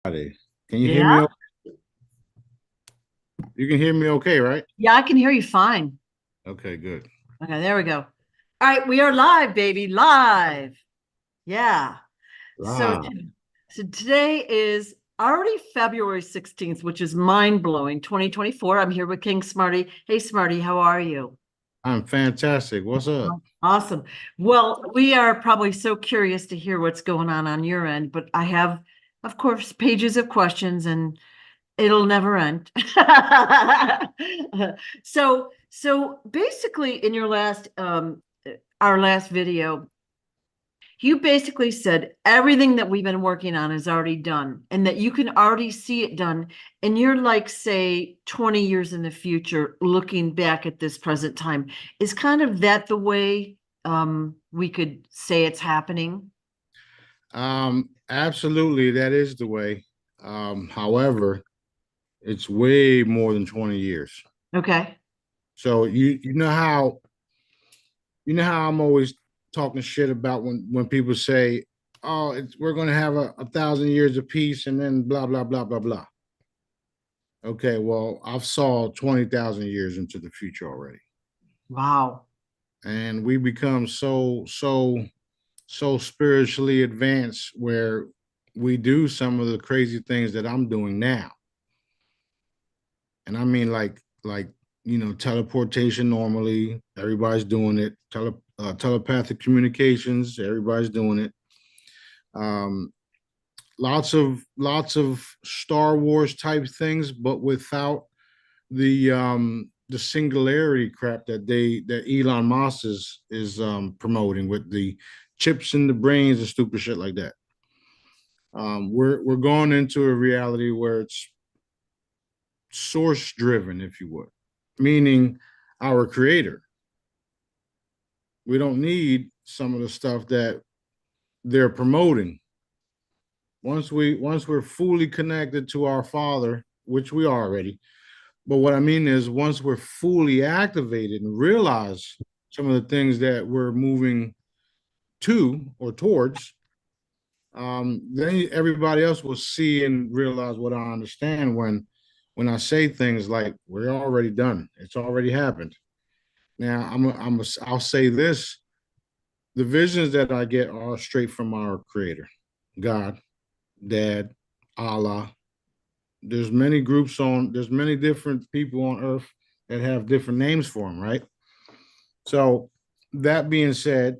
Can you hear me? Yeah. You can hear me okay, right? Yeah, I can hear you fine. Okay, good. Okay, there we go. All right, we are live, baby, live. Yeah. So, Ah, so today is already February 16th, which is mind-blowing, 2024. I'm here with King Smarty. Hey, Smarty, how are you? I'm fantastic. What's up? Awesome. Well, we are probably so curious to hear what's going on your end, but I have, of course, pages of questions and it'll never end. So basically in your last our last video, you basically said everything that we've been working on is already done and that you can already see it done. And you're like, say, 20 years in the future, looking back at this present time. Is kind of that the way we could say it's happening? Absolutely, that is the way. However, it's way more than 20 years. Okay. So you know how I'm always talking shit about when people say, "Oh, we're going to have a thousand years of peace," and then blah blah blah blah blah. Okay, well, I've saw 20,000 years into the future already, Wow. and we become so spiritually advanced where we do some of the crazy things that I'm doing now. And I mean teleportation normally, everybody's doing it. Telepathic communications, everybody's doing it. Um, lots of Star Wars type things, but without the singularity crap that Elon Musk is promoting with the chips in the brains and stupid shit like that. We're going into a reality where it's source driven, if you would, meaning our creator. We don't need some of the stuff that they're promoting. Once we're fully connected to our Father, which we are already, but what I mean is once we're fully activated and realize some of the things that we're moving to or towards, then everybody else will see and realize what I understand when I say things like we're already done. It's already happened. Now I'll say this: the visions that I get are straight from our Creator, God, Dad, Allah. There's many different people on Earth that have different names for him, right? So that being said,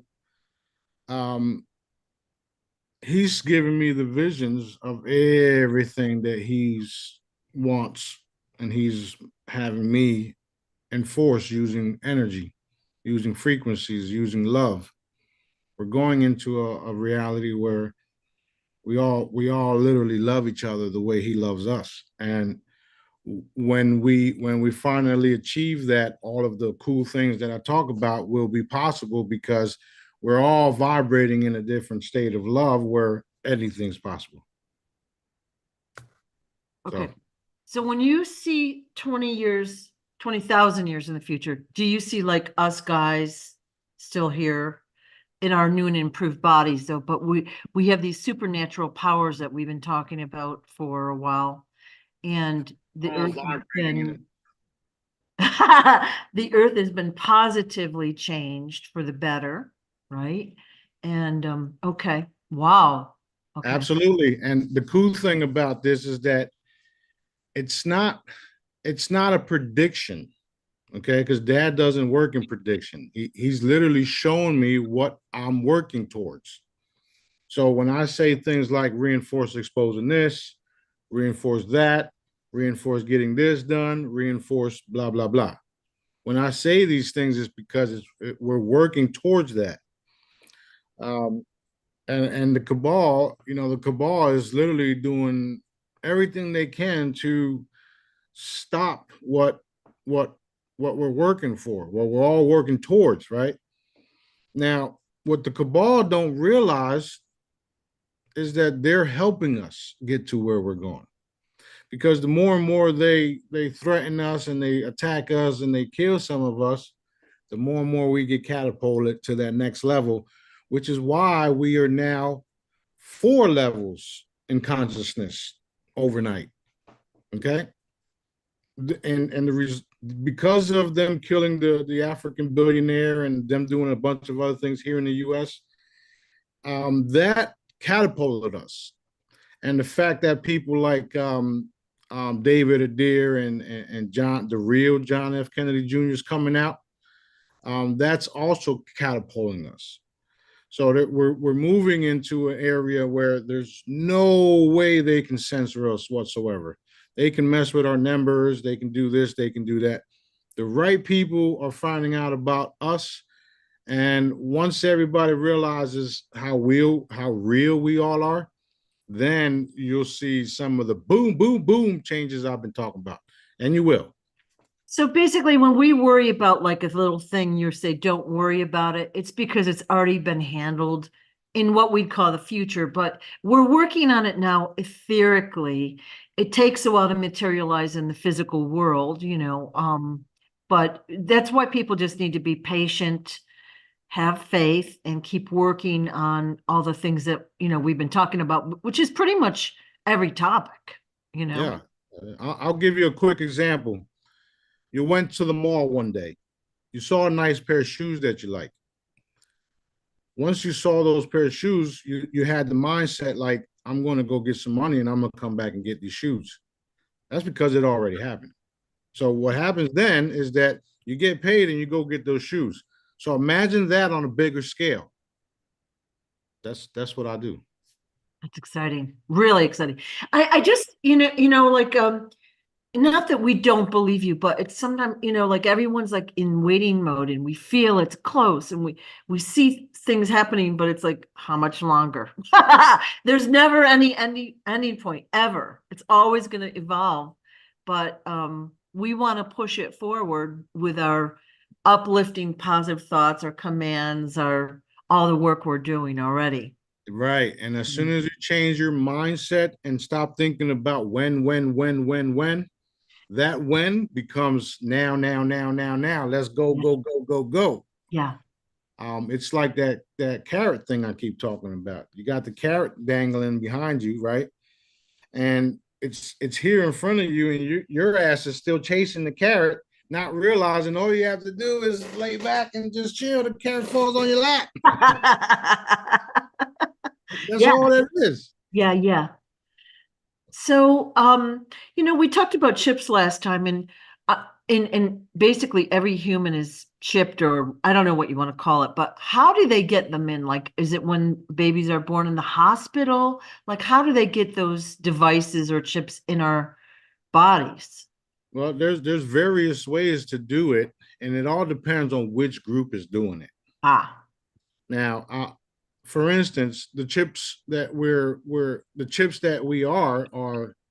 um, he's giving me the visions of everything that he's wants, and he's having me enforce using energy, using frequencies, using love. We're going into a reality where we all literally love each other the way he loves us. And when we finally achieve that, all of the cool things that I talk about will be possible because we're all vibrating in a different state of love where anything's possible. Okay. So So when you see 20 years, 20,000 years in the future, do you see like us guys still here in our new and improved bodies though, but we have these supernatural powers that we've been talking about for a while, and the all earth has vibrating in it. been the earth has been positively changed for the better, right? And okay. Wow. Okay. Absolutely. And the cool thing about this is that it's not it's not a prediction, okay? Because dad doesn't work in prediction. He's literally showing me what I'm working towards. So when I say things like reinforce exposing this, reinforce that, reinforce getting this done, reinforce blah blah blah. When I say these things, it's because we're working towards that. Um, and the cabal is literally doing everything they can to stop what what we're working for, what we're all working towards, right? Now, what the cabal don't realize is that they're helping us get to where we're going. Because the more and more they threaten us and they attack us and they kill some of us, the more and more we get catapulted to that next level, which is why we are now 4 levels in consciousness. overnight. Okay. And because of them killing the African billionaire and them doing a bunch of other things here in the US, that catapulted us. And the fact that people like David Adair and John, the real John F. Kennedy Jr. is coming out, that's also catapulting us. So that we're moving into an area where there's no way they can censor us whatsoever. They can mess with our numbers. They can do this. They can do that. The right people are finding out about us, and once everybody realizes how real we all are, then you'll see some of the boom, boom, boom changes I've been talking about, and you will. So basically, when we worry about like a little thing, you say, don't worry about it. It's because it's already been handled in what we'd call the future, but we're working on it now etherically. It takes a while to materialize in the physical world, but that's why people just need to be patient, have faith, and keep working on all the things that, we've been talking about, which is pretty much every topic, Yeah. I'll give you a quick example. You went to the mall one day. You saw a nice pair of shoes that you like. Once you saw those pair of shoes, you had the mindset like, I'm going to go get some money and I'm going to come back and get these shoes. That's because it already happened. So what happens then is that you get paid and you go get those shoes. So imagine that on a bigger scale. That's what I do. That's exciting, really exciting. I just, like, not that we don't believe you, but it's sometimes, like everyone's like in waiting mode and we feel it's close and we see things happening, but it's like, how much longer? There's never any point ever. It's always going to evolve. But we want to push it forward with our uplifting positive thoughts, our commands, our all the work we're doing already. Right. And as soon as you change your mindset and stop thinking about when, that when becomes now, now, now, now, now. Let's go, Yeah. go, go, go, go. Yeah. It's like that carrot thing I keep talking about. You got the carrot dangling behind you, right? And it's here in front of you, and your ass is still chasing the carrot, not realizing all you have to do is lay back and just chill. The carrot falls on your lap. That's Yeah. all it is. Yeah. Yeah. So, we talked about chips last time, and basically every human is chipped, or I don't know what you want to call it, but how do they get them in? Like, is it when babies are born in the hospital? Like, how do they get those devices or chips in our bodies? Well, there's various ways to do it, and it all depends on which group is doing it. Ah, Now, for instance, the chips that we are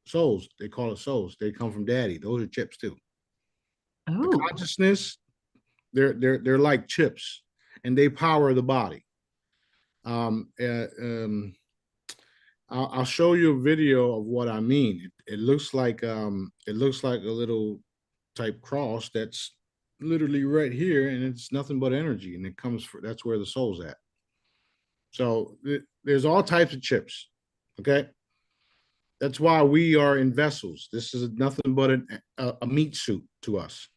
souls. They call it souls. They come from daddy. Those are chips too. The oh, consciousness, they're like chips, and they power the body. Um, uh, um, I'll show you a video of what I mean. It looks like a little type cross that's literally right here, and it's nothing but energy, and that's where the soul's at. So there's all types of chips. Okay. That's why we are in vessels. This is nothing but a meat suit to us.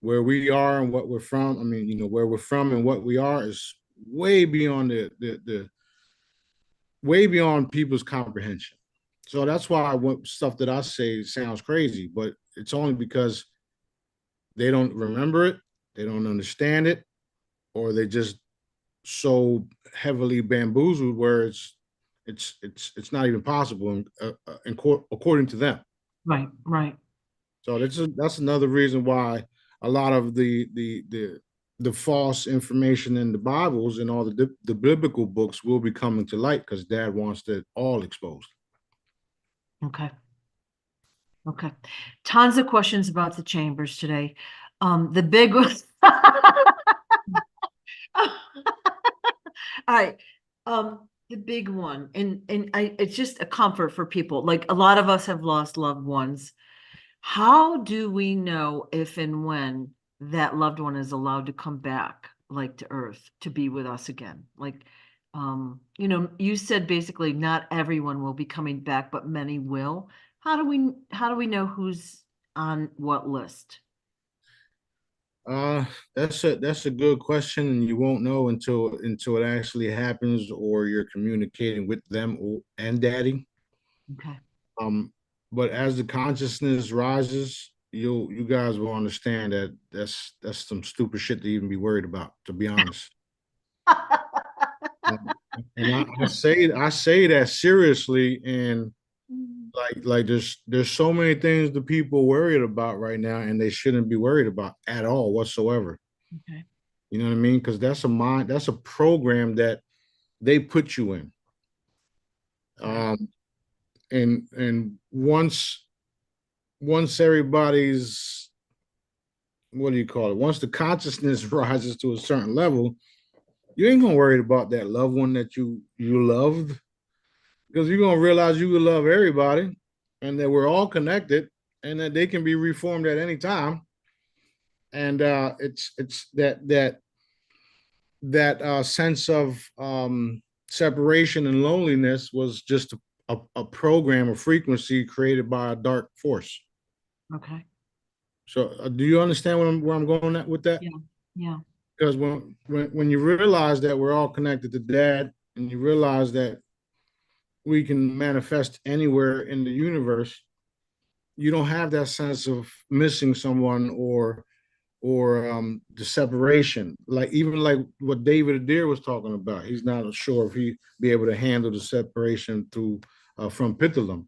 Where we are and what we're from. I mean, where we're from and what we are is way beyond the way beyond people's comprehension. So that's why stuff that I say sounds crazy, but it's only because they don't remember it, they don't understand it, or they just so heavily bamboozled where it's not even possible according to them. right, right. So that's another reason why a lot of the false information in the Bibles and all the biblical books will be coming to light because Dad wants that all exposed. Okay. Okay. Tons of questions about the chambers today. The big one. All right. The big one, and it's just a comfort for people. Like a lot of us have lost loved ones. How do we know if and when that loved one is allowed to come back, like to Earth, to be with us again? Like, You said basically not everyone will be coming back, but many will. How do we know who's on what list? Uh, that's a good question, and you won't know until it actually happens, or you're communicating with them and daddy. Okay. Um, but as the consciousness rises, you guys will understand that that's some stupid shit to even be worried about, to be honest. Um, and I say that seriously, and like there's so many things the people worried about right now, and they shouldn't be worried about at all whatsoever. Okay. You know what I mean? Because that's a program that they put you in. Right. Um, and once everybody's, what do you call it? Once the consciousness rises to a certain level, you ain't gonna worry about that loved one that you loved, because you're gonna realize you will love everybody, and that we're all connected, and that they can be reformed at any time. And it's that sense of separation and loneliness was just a program, a frequency created by a dark force. Okay. So, do you understand where I'm going at with that? Yeah. Yeah. Because when you realize that we're all connected to Dad, and you realize that we can manifest anywhere in the universe, you don't have that sense of missing someone, or the separation. Like, even like what David Adair was talking about, he's not sure if he be able to handle the separation through from Pitholem.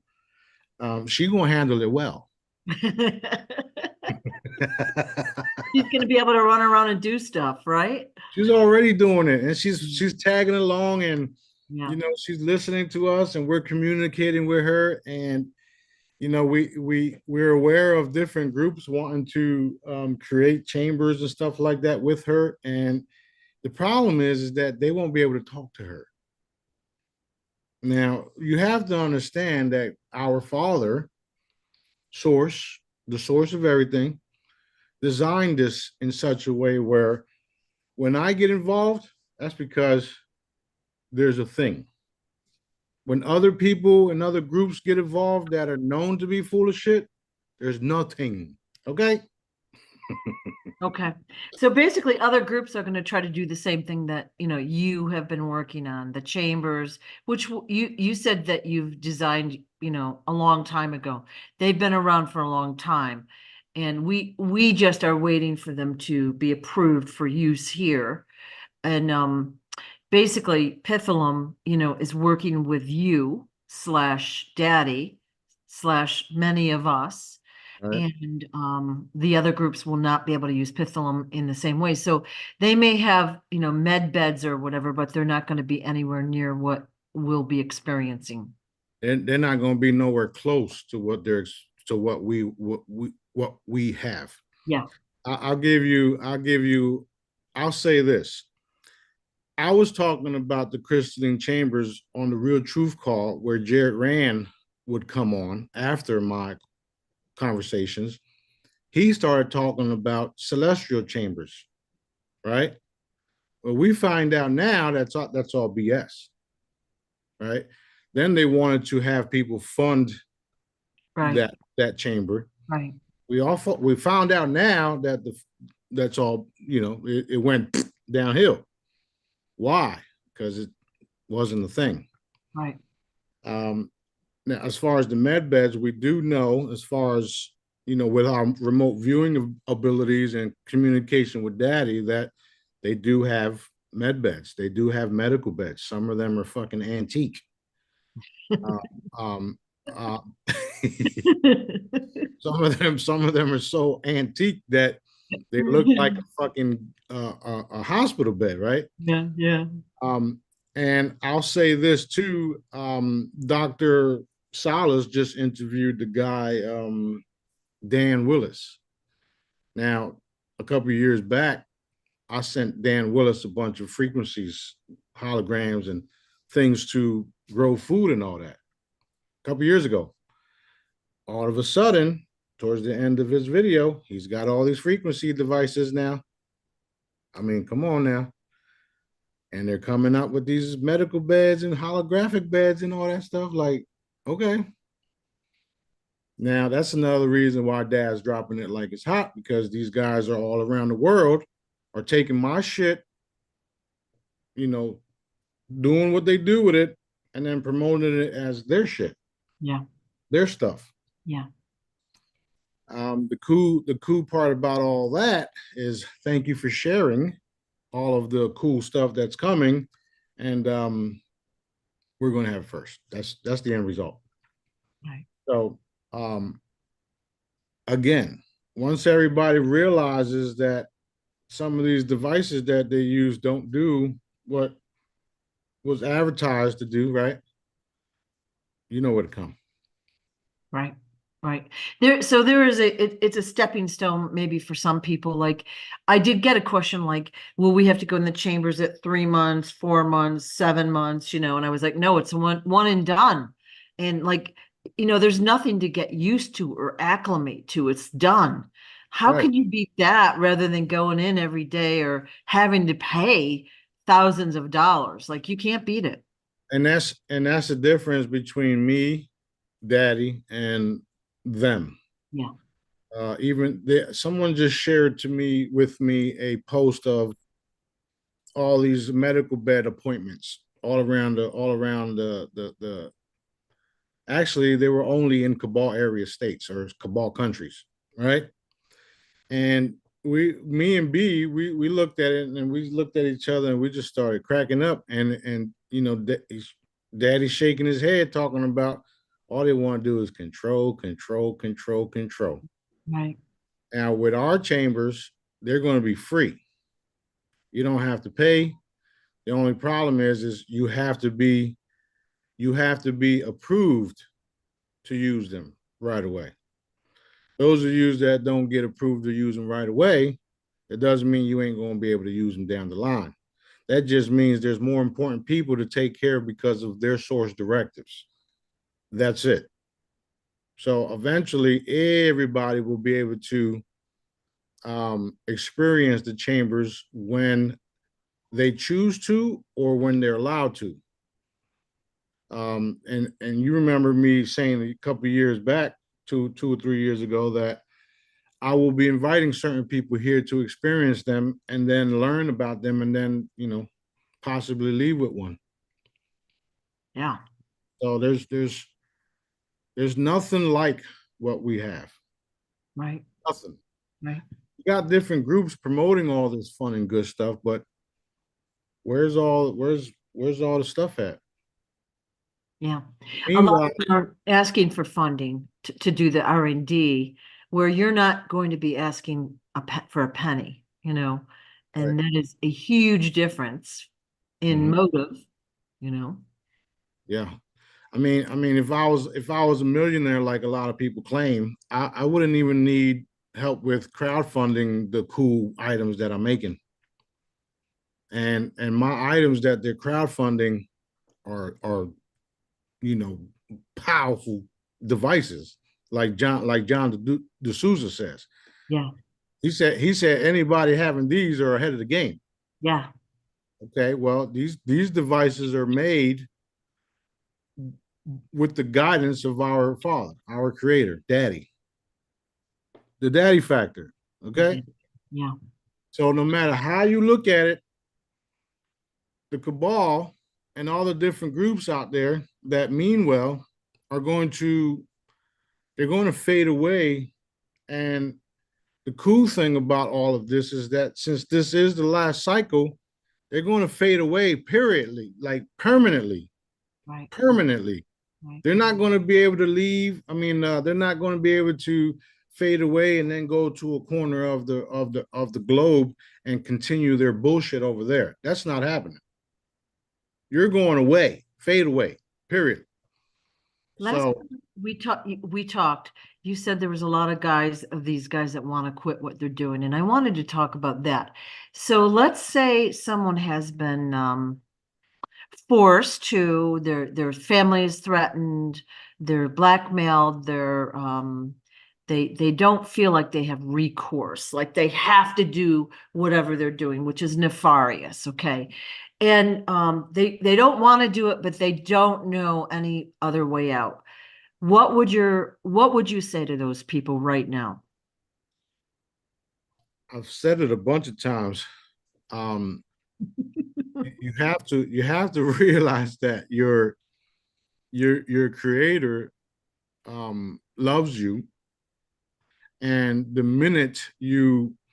She gonna handle it well. She's gonna be able to run around and do stuff, right? She's already doing it, and she's tagging along, and Yeah. she's listening to us, and we're communicating with her. And we're aware of different groups wanting to create chambers and stuff like that with her. And the problem is that they won't be able to talk to her. Now, you have to understand that our Father, source, the source of everything, designed this in such a way where when I get involved, that's because there's a thing. When other people and other groups get involved that are known to be full of shit, there's nothing. Okay? Okay. So basically other groups are going to try to do the same thing that, you have been working on, the chambers, which you said that you've designed, a long time ago. They've been around for a long time. And we just are waiting for them to be approved for use here. And basically Pitholem, is working with you slash daddy slash many of us, All right. and the other groups will not be able to use Pitholem in the same way. So they may have, med beds or whatever, but they're not going to be anywhere near what we'll be experiencing. They're not going to be nowhere close to what we have. Yeah. I'll say this. I was talking about the crystalline chambers on the Real Truth Call, where Jared Rand would come on after my conversations. He started talking about celestial chambers, right? Well, we find out now that's all BS, right? Then they wanted to have people fund Right. that chamber. Right. We found out now that that's all, it went downhill. Why? Because it wasn't a thing. Right. Now, as far as the med beds, we do know, as far as with our remote viewing abilities and communication with Daddy, that they do have med beds. They do have medical beds. Some of them are fucking antique. Uh, um, uh, some of them are so antique that they look like a fucking a hospital bed, right? Yeah. Yeah. Um, and I'll say this too. Dr. Salas just interviewed the guy, Dan Willis. Now, a couple of years back, I sent Dan Willis a bunch of frequencies, holograms, and things to grow food and all that. A couple of years ago, all of a sudden, towards the end of his video, he's got all these frequency devices now. I mean, come on now. And they're coming up with these medical beds and holographic beds and all that stuff. Like, okay. Now that's another reason why dad's dropping it like it's hot, because these guys are all around the world are taking my shit, you know, doing what they do with it, and then promoting it as their shit, Yeah. their stuff. Yeah. The cool part about all that is thank you for sharing all of the cool stuff that's coming, and we're going to have first. That's the end result. Right. So again, once everybody realizes that some of these devices that they use don't do what was advertised to do, right? You know where to come. Right. Right. So there is it's a stepping stone maybe for some people. Like I did get a question like, will we have to go in the chambers at 3 months, 4 months, 7 months, and I was like, no, it's one and done. And like, there's nothing to get used to or acclimate to. It's done. How Right. can you beat that rather than going in every day or having to pay thousands of dollars? Like you can't beat it. And that's the difference between me, daddy, and them. Yeah. Someone just shared with me a post of all these medical bed appointments all around the actually they were only in cabal area states or cabal countries, right? And me and B, we looked at it and we looked at each other and we just started cracking up, and daddy's shaking his head talking about all they want to do is control, control, control, control. Right. Now with our chambers, they're going to be free. You don't have to pay. The only problem is you have to be approved to use them right away. Those of you that don't get approved to use them right away, it doesn't mean you ain't going to be able to use them down the line. That just means there's more important people to take care of because of their source directives. That's it. So eventually, everybody will be able to experience the chambers when they choose to or when they're allowed to. And you remember me saying a couple of years back, two or 3 years ago, that I will be inviting certain people here to experience them and then learn about them and then possibly leave with one. Yeah. So there's nothing like what we have. Right. Nothing. Right. You got different groups promoting all this fun and good stuff, but where's all the stuff at? Yeah. A lot Meanwhile, of them are asking for funding to do the R&D where you're not going to be asking for a penny, right, and that is a huge difference in mhm, motive. yeah. I mean, if I was a millionaire, like a lot of people claim, I wouldn't even need help with crowdfunding the cool items that I'm making. And my items that they're crowdfunding are you know powerful devices, like John D'Souza says. Yeah. He said anybody having these are ahead of the game. Yeah. Okay, well these devices are made with the guidance of our Father, our Creator, Daddy, the Daddy factor. Okay, Yeah. so no matter how you look at it, the cabal and all the different groups out there that mean well are going to fade away. And the cool thing about all of this is that since this is the last cycle, they're going to fade away periodly, like permanently. Right. Permanently. Right. They're not going to be able to leave. I mean, they're not going to be able to fade away and then go to a corner of the globe and continue their bullshit over there. That's not happening. You're going away, fade away, period. Last So time we talked, you said there was a lot of these guys that want to quit what they're doing, and I wanted to talk about that. So let's say someone has been forced to, their family is threatened, they're blackmailed, they don't feel like they have recourse, like they have to do whatever they're doing, which is nefarious, okay? and they don't want to do it, but they don't know any other way out. What would you say to those people right now? I've said it a bunch of times. Um, you have to realize that your creator loves you, and the minute that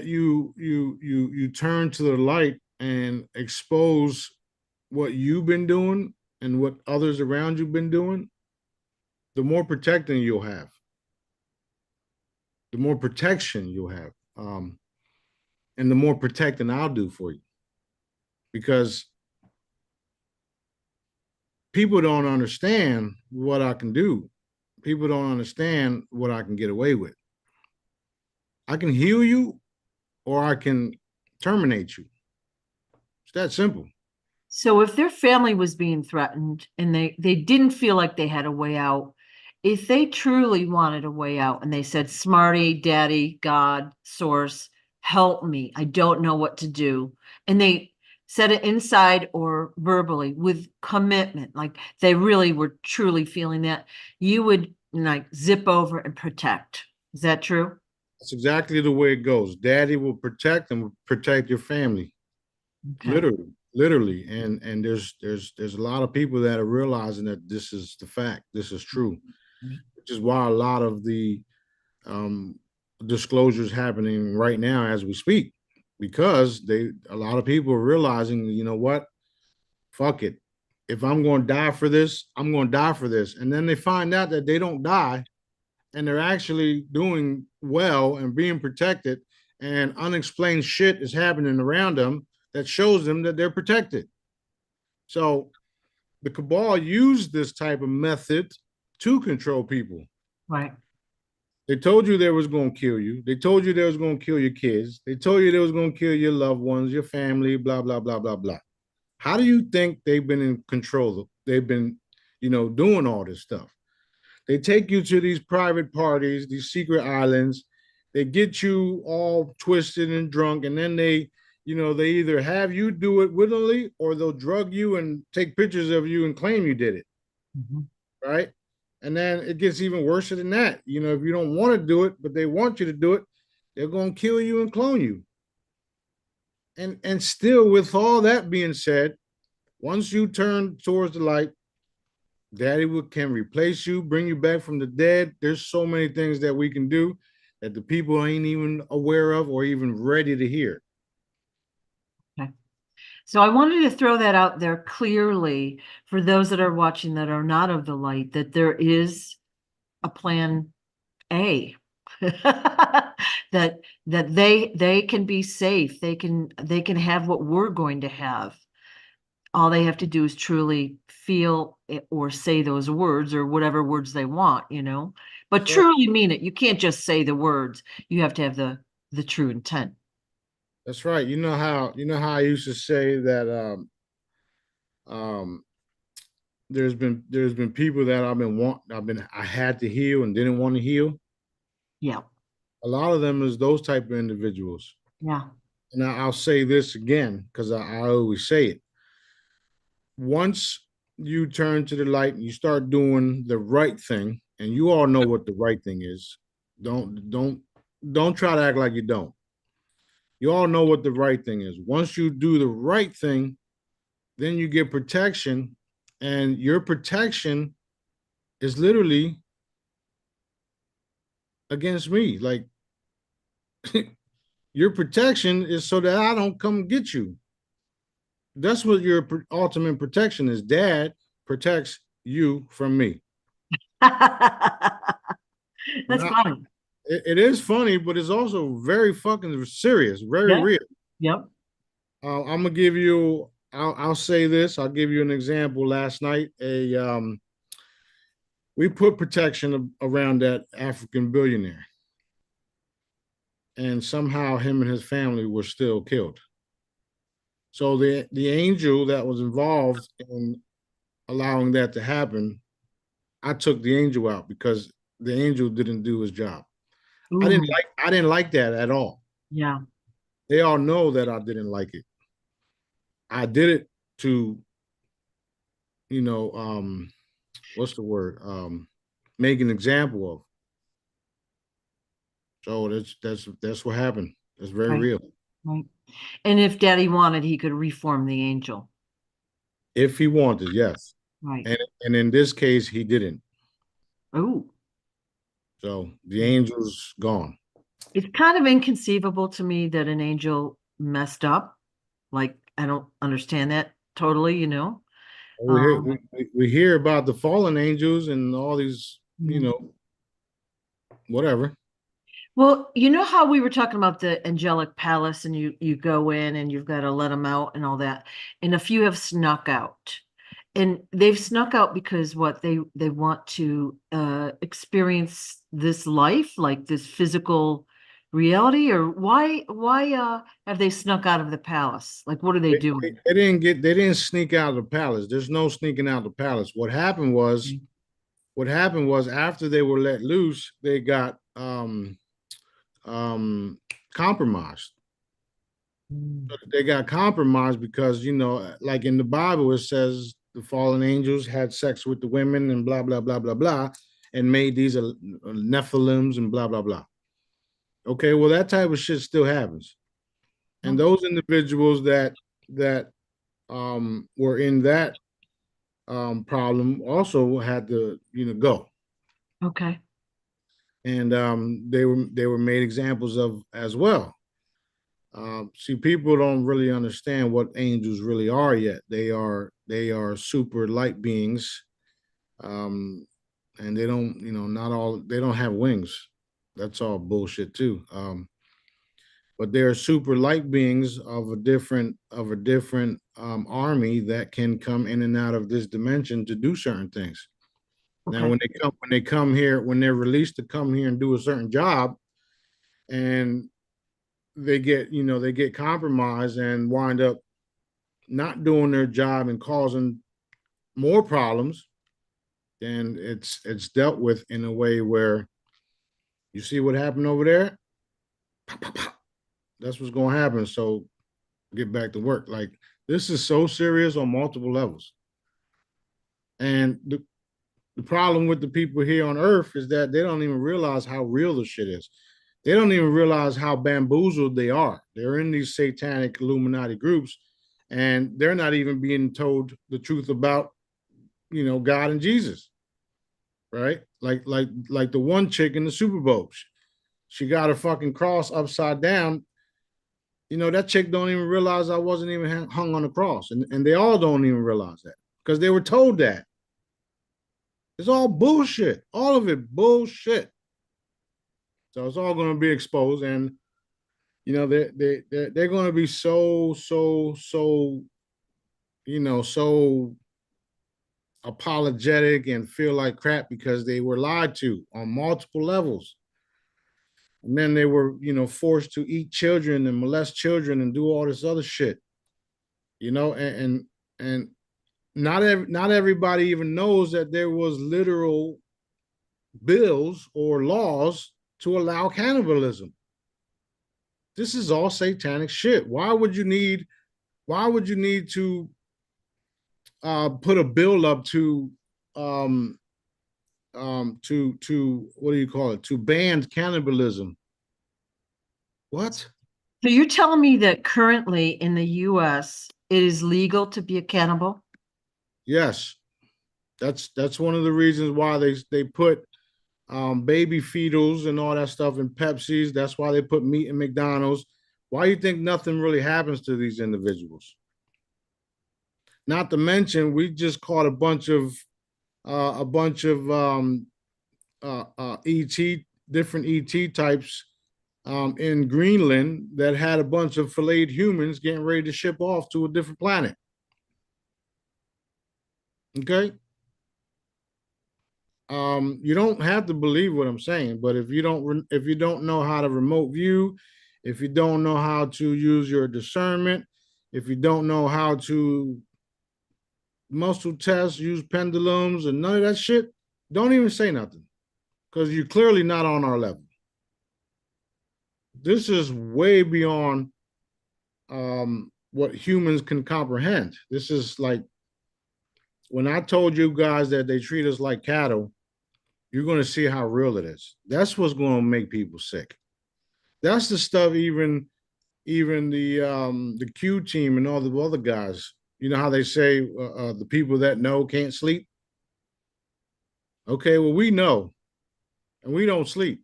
you turn to the light and expose what you've been doing and what others around you've been doing, the more protecting you'll have, the more protection you'll have, and the more protecting I'll do for you, because people don't understand what I can do. People don't understand what I can get away with. I can heal you, or I can terminate you. It's that simple. So if their family was being threatened and they didn't feel like they had a way out, if they truly wanted a way out and they said, Smarty, Daddy, God, Source, help me, I don't know what to do, and they said it inside or verbally with commitment, like they really were truly feeling that, you would like zip over and protect. Is that true? That's exactly the way it goes. Daddy will protect and will protect your family. Okay. Literally. And there's a lot of people that are realizing that this is the fact. This is true, which is why a lot of the um, disclosures happening right now as we speak, because a lot of people are realizing, you know what, fuck it. If I'm going to die for this, I'm going to die for this. And then they find out that they don't die, and they're actually doing well and being protected, and unexplained shit is happening around them that shows them that they're protected. So the cabal used this type of method to control people. Right. They told you they was going to kill you. They told you they was going to kill your kids. They told you they was going to kill your loved ones, your family, blah, blah, blah, blah, blah. How do you think they've been in control? They've been, doing all this stuff. They take you to these private parties, these secret islands. They get you all twisted and drunk, and then they either have you do it willingly, or they'll drug you and take pictures of you and claim you did it, Mhm. right? And then it gets even worse than that. If you don't want to do it, but they want you to do it, they're going to kill you and clone you. And still, with all that being said, once you turn towards the light, Daddy can replace you, bring you back from the dead. There's so many things that we can do that the people ain't even aware of or even ready to hear. Okay. So I wanted to throw that out there clearly for those that are watching that are not of the light, that there is a plan A. that they can be safe. They can have what we're going to have. All they have to do is truly feel it or say those words or whatever words they want, but That's right. truly mean it. You can't just say the words. You have to have the true intent. That's right. You know how I used to say that um there's been people that I had to heal and didn't want to heal. Yeah. A lot of them is those type of individuals. Yeah. And I'll say this again because I always say it. Once you turn to the light and you start doing the right thing, and you all know what the right thing is. Don't try to act like you don't. You all know what the right thing is. Once you do the right thing, then you get protection, and your protection is literally against me. Like your protection is so that I don't come get you. That's what your ultimate protection is. Dad protects you from me. That's Now, funny. it is funny, but it's also very fucking serious, very Yeah. real. Yep. I'm gonna give you. I'll say this. I'll give you an example. Last night, we put protection around that African billionaire, and somehow him and his family were still killed. So the angel that was involved in allowing that to happen, I took the angel out because the angel didn't do his job. I didn't Ooh, like I didn't like that at all. yeah. They all know that I didn't like it. I did it to, what's the word? Make an example of. So that's what happened. That's very Right, real. right. And if Daddy wanted, he could reform the angel. If he wanted, yes. Right. And in this case, he didn't. Oh, So the angel's gone. it's kind of inconceivable to me that an angel messed up. Like, I don't understand that totally, you know. We hear Um, we hear about the fallen angels and all these, mm. whatever. Well, you know how we were talking about the angelic palace and you go in and you've got to let them out and all that. And a few have snuck out. And they've snuck out because what they want to experience this life, like this physical reality, or why have they snuck out of the palace? Like what are they doing? They didn't sneak out of the palace. There's no sneaking out of the palace. What happened was after they were let loose, they got compromised. Mm. They got compromised because, like in the Bible, it says the fallen angels had sex with the women and blah blah blah blah blah, and made these Nephilims and blah blah blah. Okay, well that type of shit still happens, and Okay. those individuals that were in that problem also had to go, Okay. and they were made examples of as well. See, people don't really understand what angels really are yet. They are super light beings, um, and they don't, not all. They don't have wings. That's all bullshit too. But they're super light beings of a different army that can come in and out of this dimension to do certain things. Now, Okay. when they come here, when they're released to come here and do a certain job, and they get compromised and wind up not doing their job and causing more problems, then it's dealt with in a way where you see what happened over there. That's what's going to happen. So get back to work. Like this is so serious on multiple levels. And the problem with the people here on Earth is that they don't even realize how real the shit is. They don't even realize how bamboozled they are. They're in these satanic Illuminati groups, and they're not even being told the truth about, God and Jesus, right? Like the one chick in the Super Bowl. She got her fucking cross upside down. That chick don't even realize I wasn't even hung on the cross, and they all don't even realize that because they were told that. It's all bullshit. All of it bullshit. So it's all going to be exposed, and they're going to be so so apologetic and feel like crap because they were lied to on multiple levels, and then they were forced to eat children and molest children and do all this other shit. And not everybody even knows that there was literal bills or laws to allow cannibalism. This is all satanic shit. Why would you need to put a bill up um to what do you call it, to ban cannibalism? What? So you're telling me that currently in the US it is legal to be a cannibal? Yes, that's one of the reasons why they put baby feedals and all that stuff in Pepsis. That's why they put meat in McDonald's. Why do you think nothing really happens to these individuals? Not to mention, we just caught ET different ET types in Greenland that had a bunch of filleted humans getting ready to ship off to a different planet. Okay. You don't have to believe what I'm saying, but if you don't know how to remote view, if you don't know how to use your discernment, if you don't know how to muscle test, use pendulums and none of that shit, don't even say nothing because you're clearly not on our level. This is way beyond what humans can comprehend. This is like when I told you guys that they treat us like cattle, you're going to see how real it is. That's what's going to make people sick. That's the stuff even the Q team and all the other guys. You know how they say the people that know can't sleep. Okay, well we know, and we don't sleep,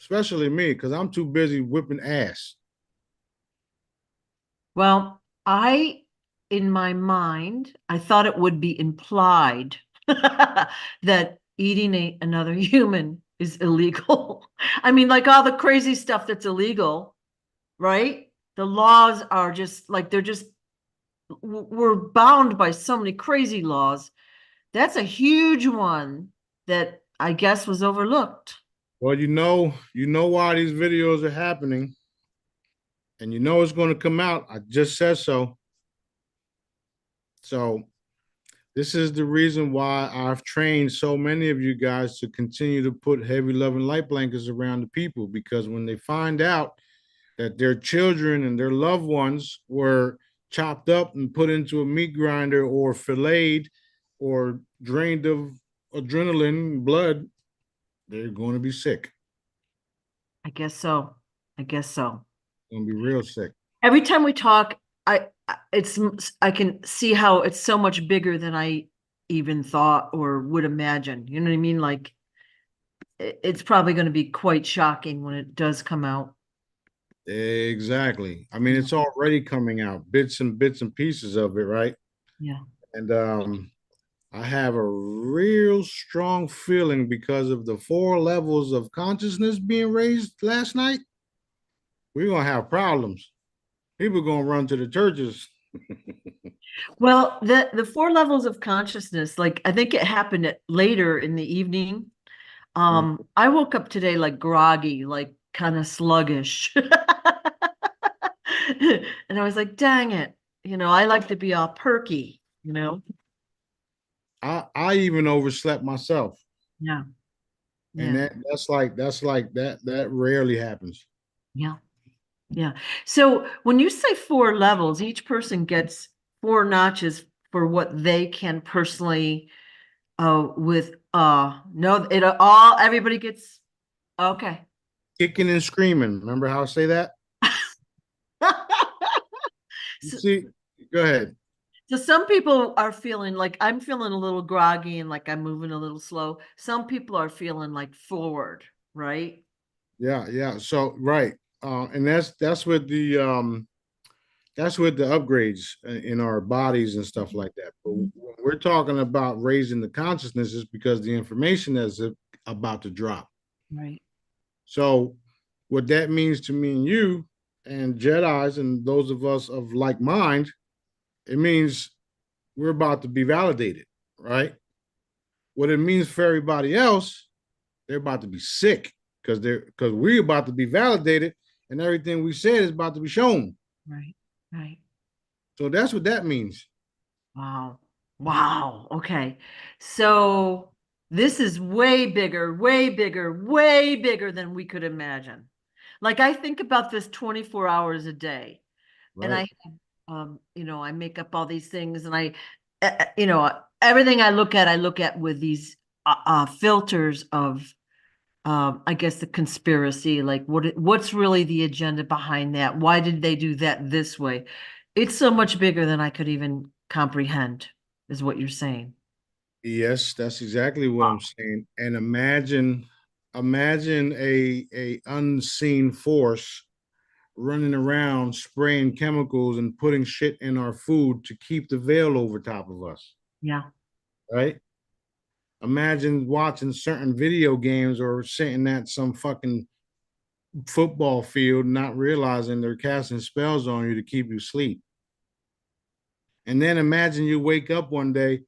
especially me because I'm too busy whipping ass. Well, in my mind, I thought it would be implied that eating another human is illegal. I mean, like all the crazy stuff that's illegal, right? The laws are just like we're bound by so many crazy laws. That's a huge one that I guess was overlooked. Well, you know why these videos are happening, and you know it's going to come out. I just said so. So this is the reason why I've trained so many of you guys to continue to put heavy loving light blankets around the people, because when they find out that their children and their loved ones were chopped up and put into a meat grinder or filleted or drained of adrenaline blood, they're going to be sick. I guess so. I guess so. Going to be real sick. Every time we talk, I can see how it's so much bigger than I even thought or would imagine. You know what I mean? Like it's probably going to be quite shocking when it does come out. Exactly. I mean, it's already coming out, bits and pieces of it, right? Yeah. And I have a real strong feeling because of the 4 levels of consciousness being raised last night, we're gonna have problems. People are gonna run to the churches. Well, the 4 levels of consciousness, like I think it happened later in the evening. I woke up today like groggy, like kind of sluggish. And I was like, dang it. I like to be all perky. I even overslept myself, Yeah. and Yeah. that rarely happens. Yeah. Yeah. So when you say 4 levels, each person gets 4 notches for what they can personally with no, it all everybody gets okay. Kicking and screaming. Remember how I say that? You So, see, go ahead. so some people are feeling like I'm feeling a little groggy and like I'm moving a little slow. Some people are feeling like forward, right? Yeah, yeah. So right, and that's with the upgrades in our bodies and stuff like that. But when we're talking about raising the consciousness, is because the information is about to drop. Right. So, what that means to me and you, and Jedi's, and those of us of like mind, it means we're about to be validated, right? What it means for everybody else, they're about to be sick because we're about to be validated, and everything we said is about to be shown. Right. Right. So that's what that means. Wow. Wow. Okay. So this is way bigger, way bigger, way bigger than we could imagine. Like I think about this 24 hours a day and Right. I make up all these things and everything I look at with these filters of I guess the conspiracy, like what's really the agenda behind that? Why did they do that this way? It's so much bigger than I could even comprehend, is what you're saying. Yes, that's exactly what I'm saying. And imagine a unseen force running around spraying chemicals and putting shit in our food to keep the veil over top of us, Yeah. right? Imagine watching certain video games or sitting at some fucking football field not realizing they're casting spells on you to keep you asleep. And then imagine you wake up one day,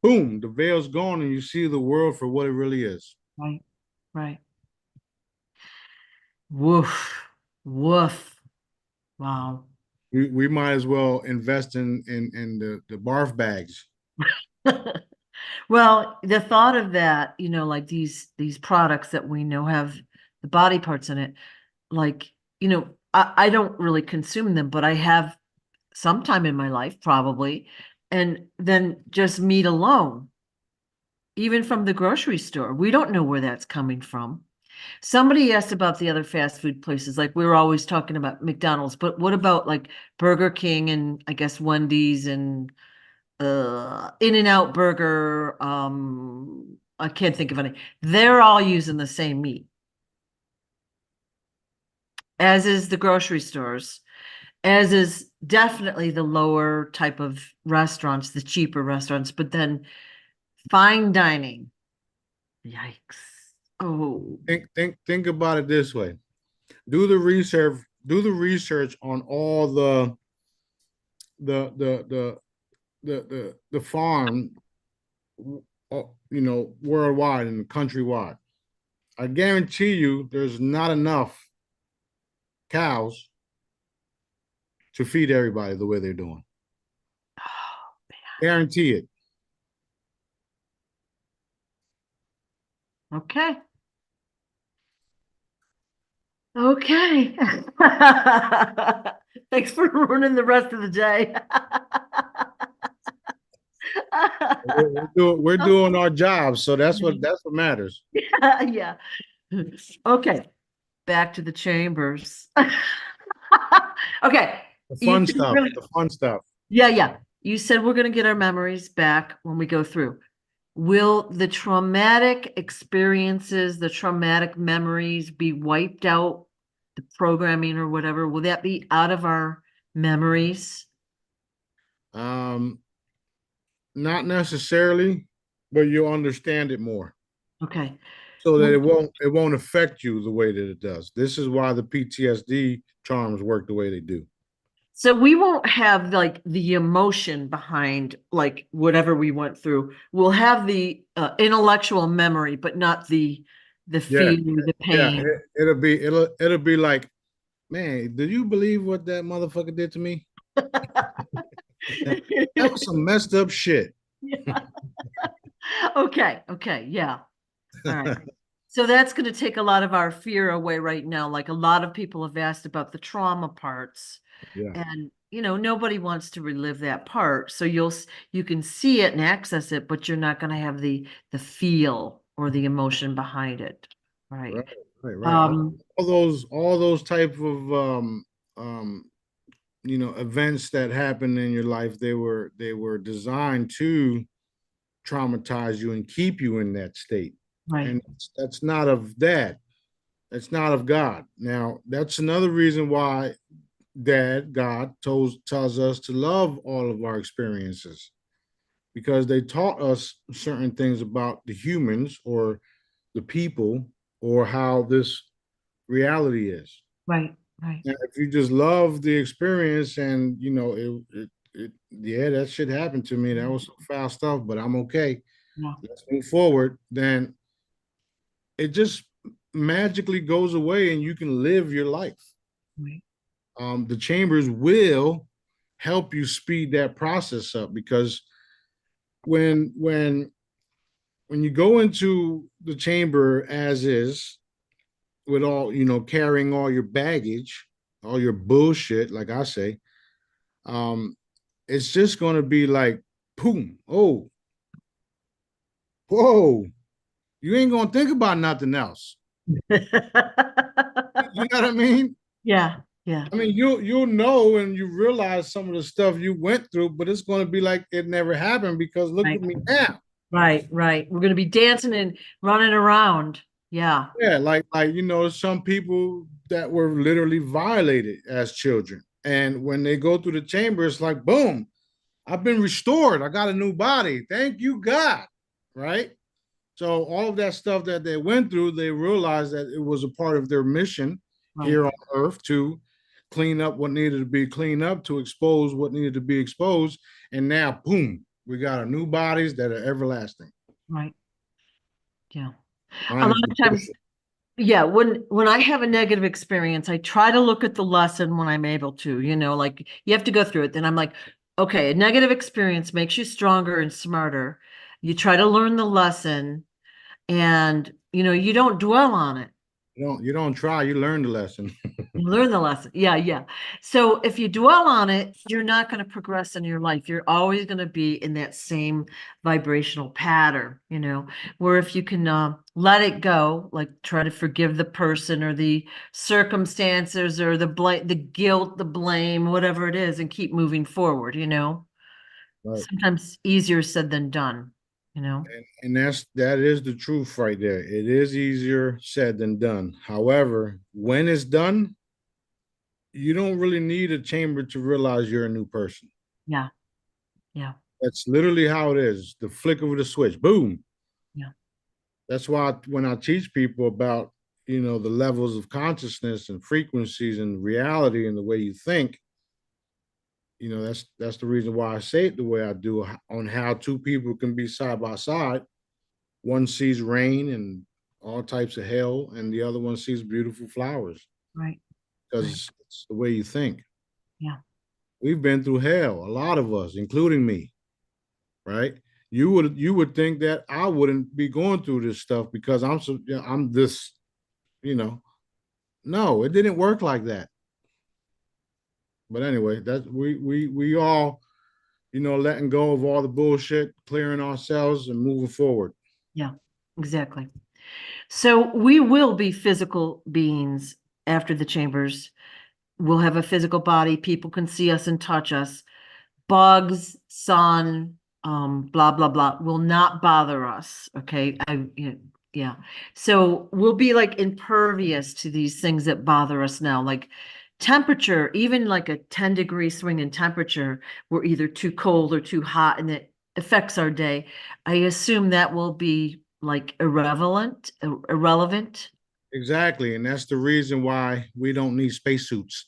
boom, the veil's gone and you see the world for what it really is. Right. Right. Woof. Woof. Wow. We might as well invest in the barf bags. Well, the thought of that, like these products that we know have the body parts in it, like, I don't really consume them, but I have sometime in my life, probably, and then just meat alone, even from the grocery store. We don't know where that's coming from. Somebody asked about the other fast food places, like we were always talking about McDonald's, but what about like Burger King and I guess Wendy's and In-N-Out Burger? I can't think of any. They're all using the same meat, as is the grocery stores, as is definitely the lower type of restaurants, the cheaper restaurants, but then fine dining. Yikes. Oh, Think about it this way. Do the research on all the farm, worldwide and countrywide. I guarantee you there's not enough cows to feed everybody the way they're doing. Guarantee it. okay. Okay. Thanks for ruining the rest of the day. We're doing our jobs, so that's what matters. Yeah. Okay. Back to the chambers. Okay. The You fun said stuff. really- The fun stuff. Yeah, yeah. You said we're going to get our memories back when we go through. Will the traumatic experiences, the traumatic memories be wiped out, the programming or whatever? Will that be out of our memories? Not necessarily, but you'll understand it more. Okay. So that it won't affect you the way that it does. This is why the PTSD charms work the way they do. So we won't have like the emotion behind like whatever we went through. We'll have the intellectual memory, but not the Yeah, feeling, the yeah. pain. It'll be like, man, do you believe what that motherfucker did to me? That was some messed up shit. Yeah. Okay, okay, yeah. All right. So that's going to take a lot of our fear away right now. Like a lot of people have asked about the trauma parts. Yeah. And nobody wants to relive that part. So you can see it and access it, but you're not going to have the feel or the emotion behind it. Right. Right. All those type of events that happen in your life, they were designed to traumatize you and keep you in that state. Right. And that's not of that. That's not of God. Now, that's another reason why God tells us to love all of our experiences, because they taught us certain things about the humans or the people or how this reality is. Right. Right. And if you just love the experience and yeah, that shit happened to me. That was some foul stuff, but I'm okay. Yeah. Let's move forward. Then it just magically goes away and you can live your life. Right. The chambers will help you speed that process up, because when you go into the chamber as is, with all carrying all your baggage, all your bullshit, like I say, it's just going to be like, boom, oh, whoa, you ain't going to think about nothing else. You know what I mean? Yeah. Yeah. I mean, you'll know and you realize some of the stuff you went through, but it's going to be like it never happened, because look at me now. Right. Right. We're going to be dancing and running around. Yeah. Yeah, like some people that were literally violated as children, and when they go through the chamber, it's like, boom, I've been restored. I got a new body. Thank you, God. Right? So all of that stuff that they went through, they realized that it was a part of their mission here on Earth to clean up what needed to be cleaned up, to expose what needed to be exposed. And now, boom, we got our new bodies that are everlasting. Right. Yeah. Mine A lot of times, yeah, when I have a negative experience, I try to look at the lesson when I'm able to, like you have to go through it. Then I'm like, okay, a negative experience makes you stronger and smarter. You try to learn the lesson and, you don't dwell on it. You don't try, you learn the lesson. You learn the lesson. Yeah, yeah. So if you dwell on it, you're not going to progress in your life. You're always going to be in that same vibrational pattern, where if you can let it go, like try to forgive the person or the circumstances or the guilt, the blame, whatever it is, and keep moving forward. Right. Sometimes easier said than done. And that is the truth right there. It is easier said than done. However, when it's done, you don't really need a chamber to realize you're a new person. Yeah, yeah, That's literally how it is. The flick of the switch, boom. yeah, That's why when I teach people about, the levels of consciousness and frequencies and reality and the way you think, that's the reason why I say it the way I do on how two people can be side by side. One sees rain and all types of hell, and the other one sees beautiful flowers right, right. because it's the way you think. Yeah, We've been through hell, a lot of us, including me, right? You would think that I wouldn't be going through this stuff because I'm this, you know. No, it didn't work like that. But anyway, that's we all, letting go of all the bullshit, clearing ourselves and moving forward. yeah, exactly. So we will be physical beings after the chambers. We'll have a physical body. People can see us and touch us. Bugs, sun, blah, blah, blah, will not bother us. Okay. Yeah. So we'll be like impervious to these things that bother us now, like temperature, even like a 10-degree swing in temperature. We're either too cold or too hot, and it affects our day. I assume that will be like irrelevant. Exactly, and that's the reason why we don't need spacesuits.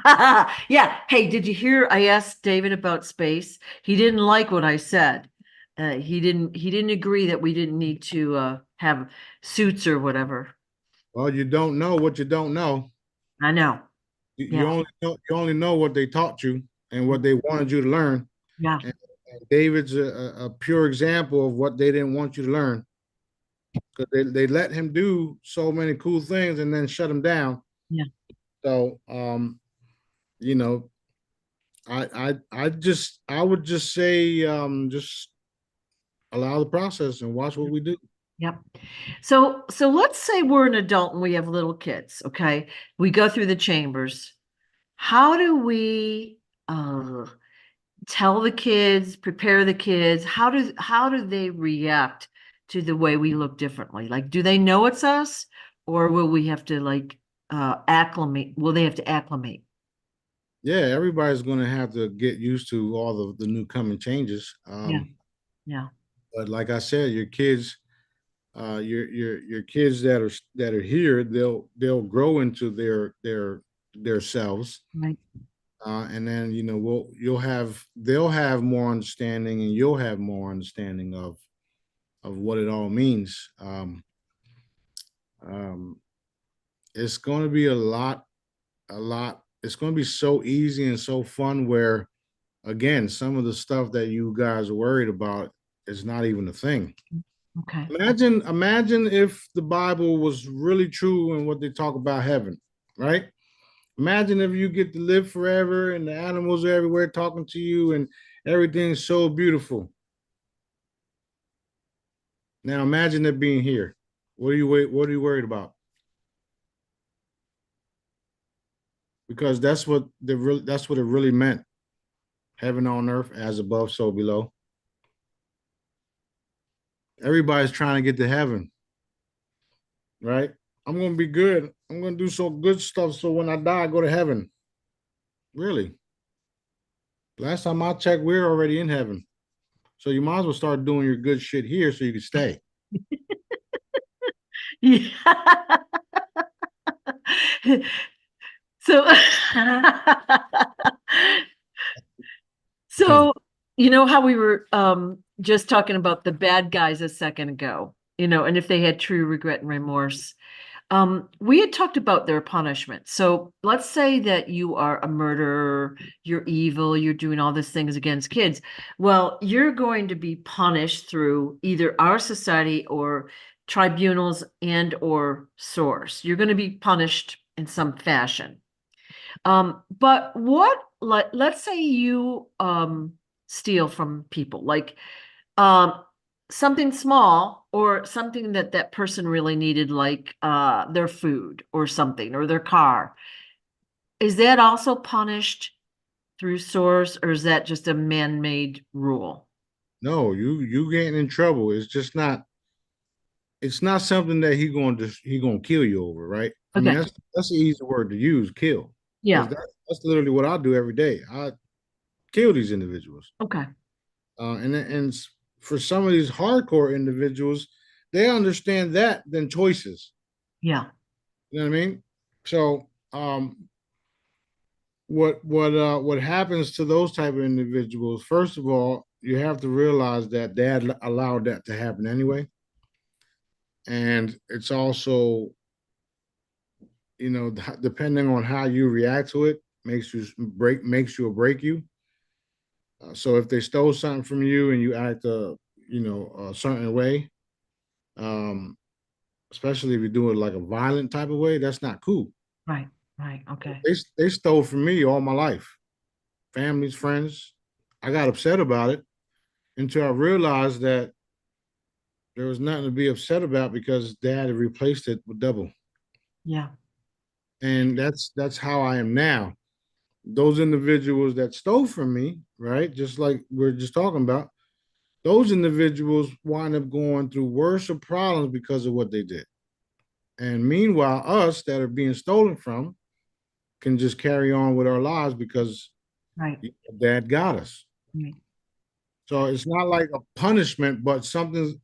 Yeah. Hey, did you hear? I asked David about space. He didn't like what I said. He didn't agree that we didn't need to have suits or whatever. Well, you don't know what you don't know. I know. You Yeah. only know what they taught you and what they wanted you to learn. Yeah. And David's a pure example of what they didn't want you to learn because they let him do so many cool things and then shut him down. Yeah. So, you know, I would just say, just allow the process and watch what we do. Yep. So let's say we're an adult and we have little kids, okay? We go through the chambers. How do we tell the kids, prepare the kids? How do they react to the way we look differently? Like, do they know it's us, or will we have to like acclimate? Will they have to acclimate? Yeah, everybody's going to have to get used to all the new coming changes. Yeah, yeah, But like I said, your kids, your kids that are here, they'll grow into their selves, right. and then they'll have more understanding, and you'll have more understanding of what it all means. Um, it's going to be a lot. It's going to be so easy and so fun. Where again, some of the stuff that you guys are worried about is not even a thing. Okay. Imagine if the Bible was really true and what they talk about heaven, right? Imagine if you get to live forever and the animals are everywhere talking to you and everything's so beautiful. Now imagine it being here. What are you worried about? Because that's what it really meant. Heaven on earth, as above, so below. Everybody's trying to get to heaven, right? I'm gonna be good. I'm gonna do so good stuff so when I die, I go to heaven. Really? Last time I checked, we're already in heaven. So you might as well start doing your good shit here so you can stay. Yeah. So, so you know how we were just talking about the bad guys a second ago, and if they had true regret and remorse. We had talked about their punishment. So let's say that you are a murderer, you're evil, you're doing all these things against kids. Well, you're going to be punished through either our society or tribunals and or source. You're going to be punished in some fashion. But what, let's say you steal from people, like um something small or something that that person really needed, like their food or something or their car. Is that also punished through source, or is that just a man-made rule? No, you getting in trouble. It's not something that he gonna kill you over, right? I mean, Okay. that's the easy word to use, kill, because Yeah. that's literally what I do every day. I kill these individuals, Okay. for some of these hardcore individuals, they understand that than choices. Yeah. You know what I mean? So, what happens to those type of individuals? First of all, you have to realize that Dad allowed that to happen anyway, and it's also, depending on how you react to it, makes you or break you. So if they stole something from you and you act a certain way, um, especially if you do it like a violent type of way, that's not cool. Right. Right. Okay. They stole from me all my life, families, friends. I got upset about it until I realized that there was nothing to be upset about because Dad had replaced it with double, Yeah. and that's how I am now. Those individuals that stole from me, right? Just like we're just talking about, those individuals wind up going through worse problems because of what they did. And meanwhile, us that are being stolen from can just carry on with our lives because Right. Dad got us. Right. So it's not like a punishment, but something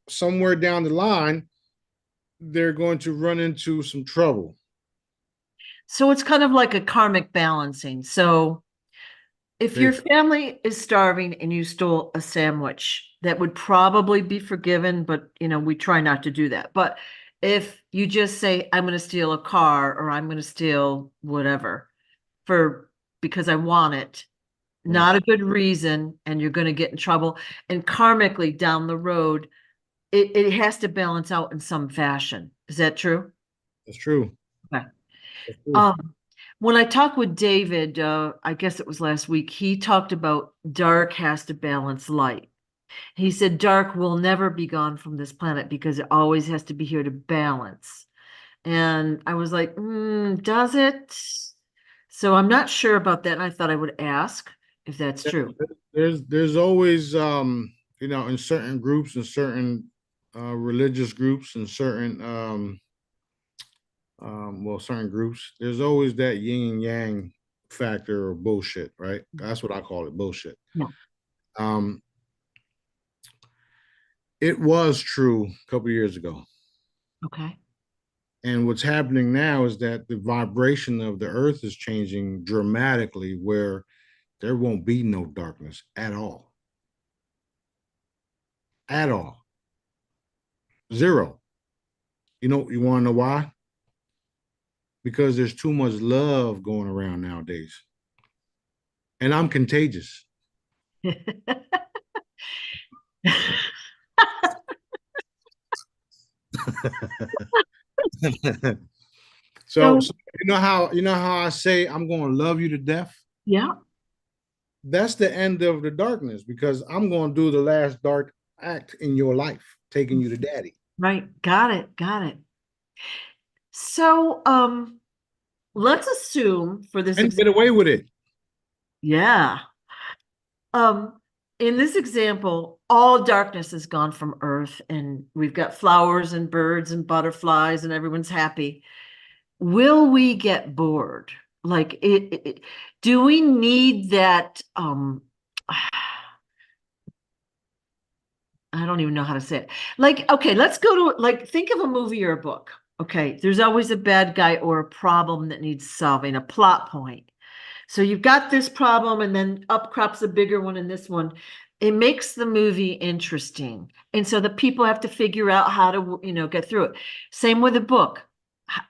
somewhere down the line, they're going to run into some trouble. So it's kind of like a karmic balancing. So if your Basically. family is starving and you stole a sandwich, that would probably be forgiven, but we try not to do that. But if you just say, I'm going to steal a car or I'm going to steal whatever for because I want it, Right. not a good reason, and you're going to get in trouble. And karmically down the road, it has to balance out in some fashion. Is that true? That's true. Okay. That's true. Um, when I talked with David, I guess it was last week, he talked about dark has to balance light. He said dark will never be gone from this planet because it always has to be here to balance. And I was like, does it? So I'm not sure about that. And I thought I would ask if that's true. There's always in certain groups and certain religious groups and certain groups, there's always that yin and yang factor or bullshit, right? That's what I call it, bullshit. Yeah. Um, it was true a couple years ago. Okay. And what's happening now is that the vibration of the earth is changing dramatically where there won't be no darkness at all. At all. Zero. You want to know why? Because there's too much love going around nowadays. And I'm contagious. so, So, so you know how I say I'm going to love you to death? yeah, That's the end of the darkness because I'm going to do the last dark act in your life, taking you to daddy. right. Got it. Got it. So, let's assume for this And example, get away with it. yeah. Um, in this example, all darkness is gone from Earth, and we've got flowers and birds and butterflies, and everyone's happy. Will we get bored? Like do we need that? I don't even know how to say it. Like, okay, let's go to like think of a movie or a book. Okay, there's always a bad guy or a problem that needs solving, a plot point. So you've got this problem, and then up crops a bigger one in this one. It makes the movie interesting. And so the people have to figure out how to, get through it. Same with a book.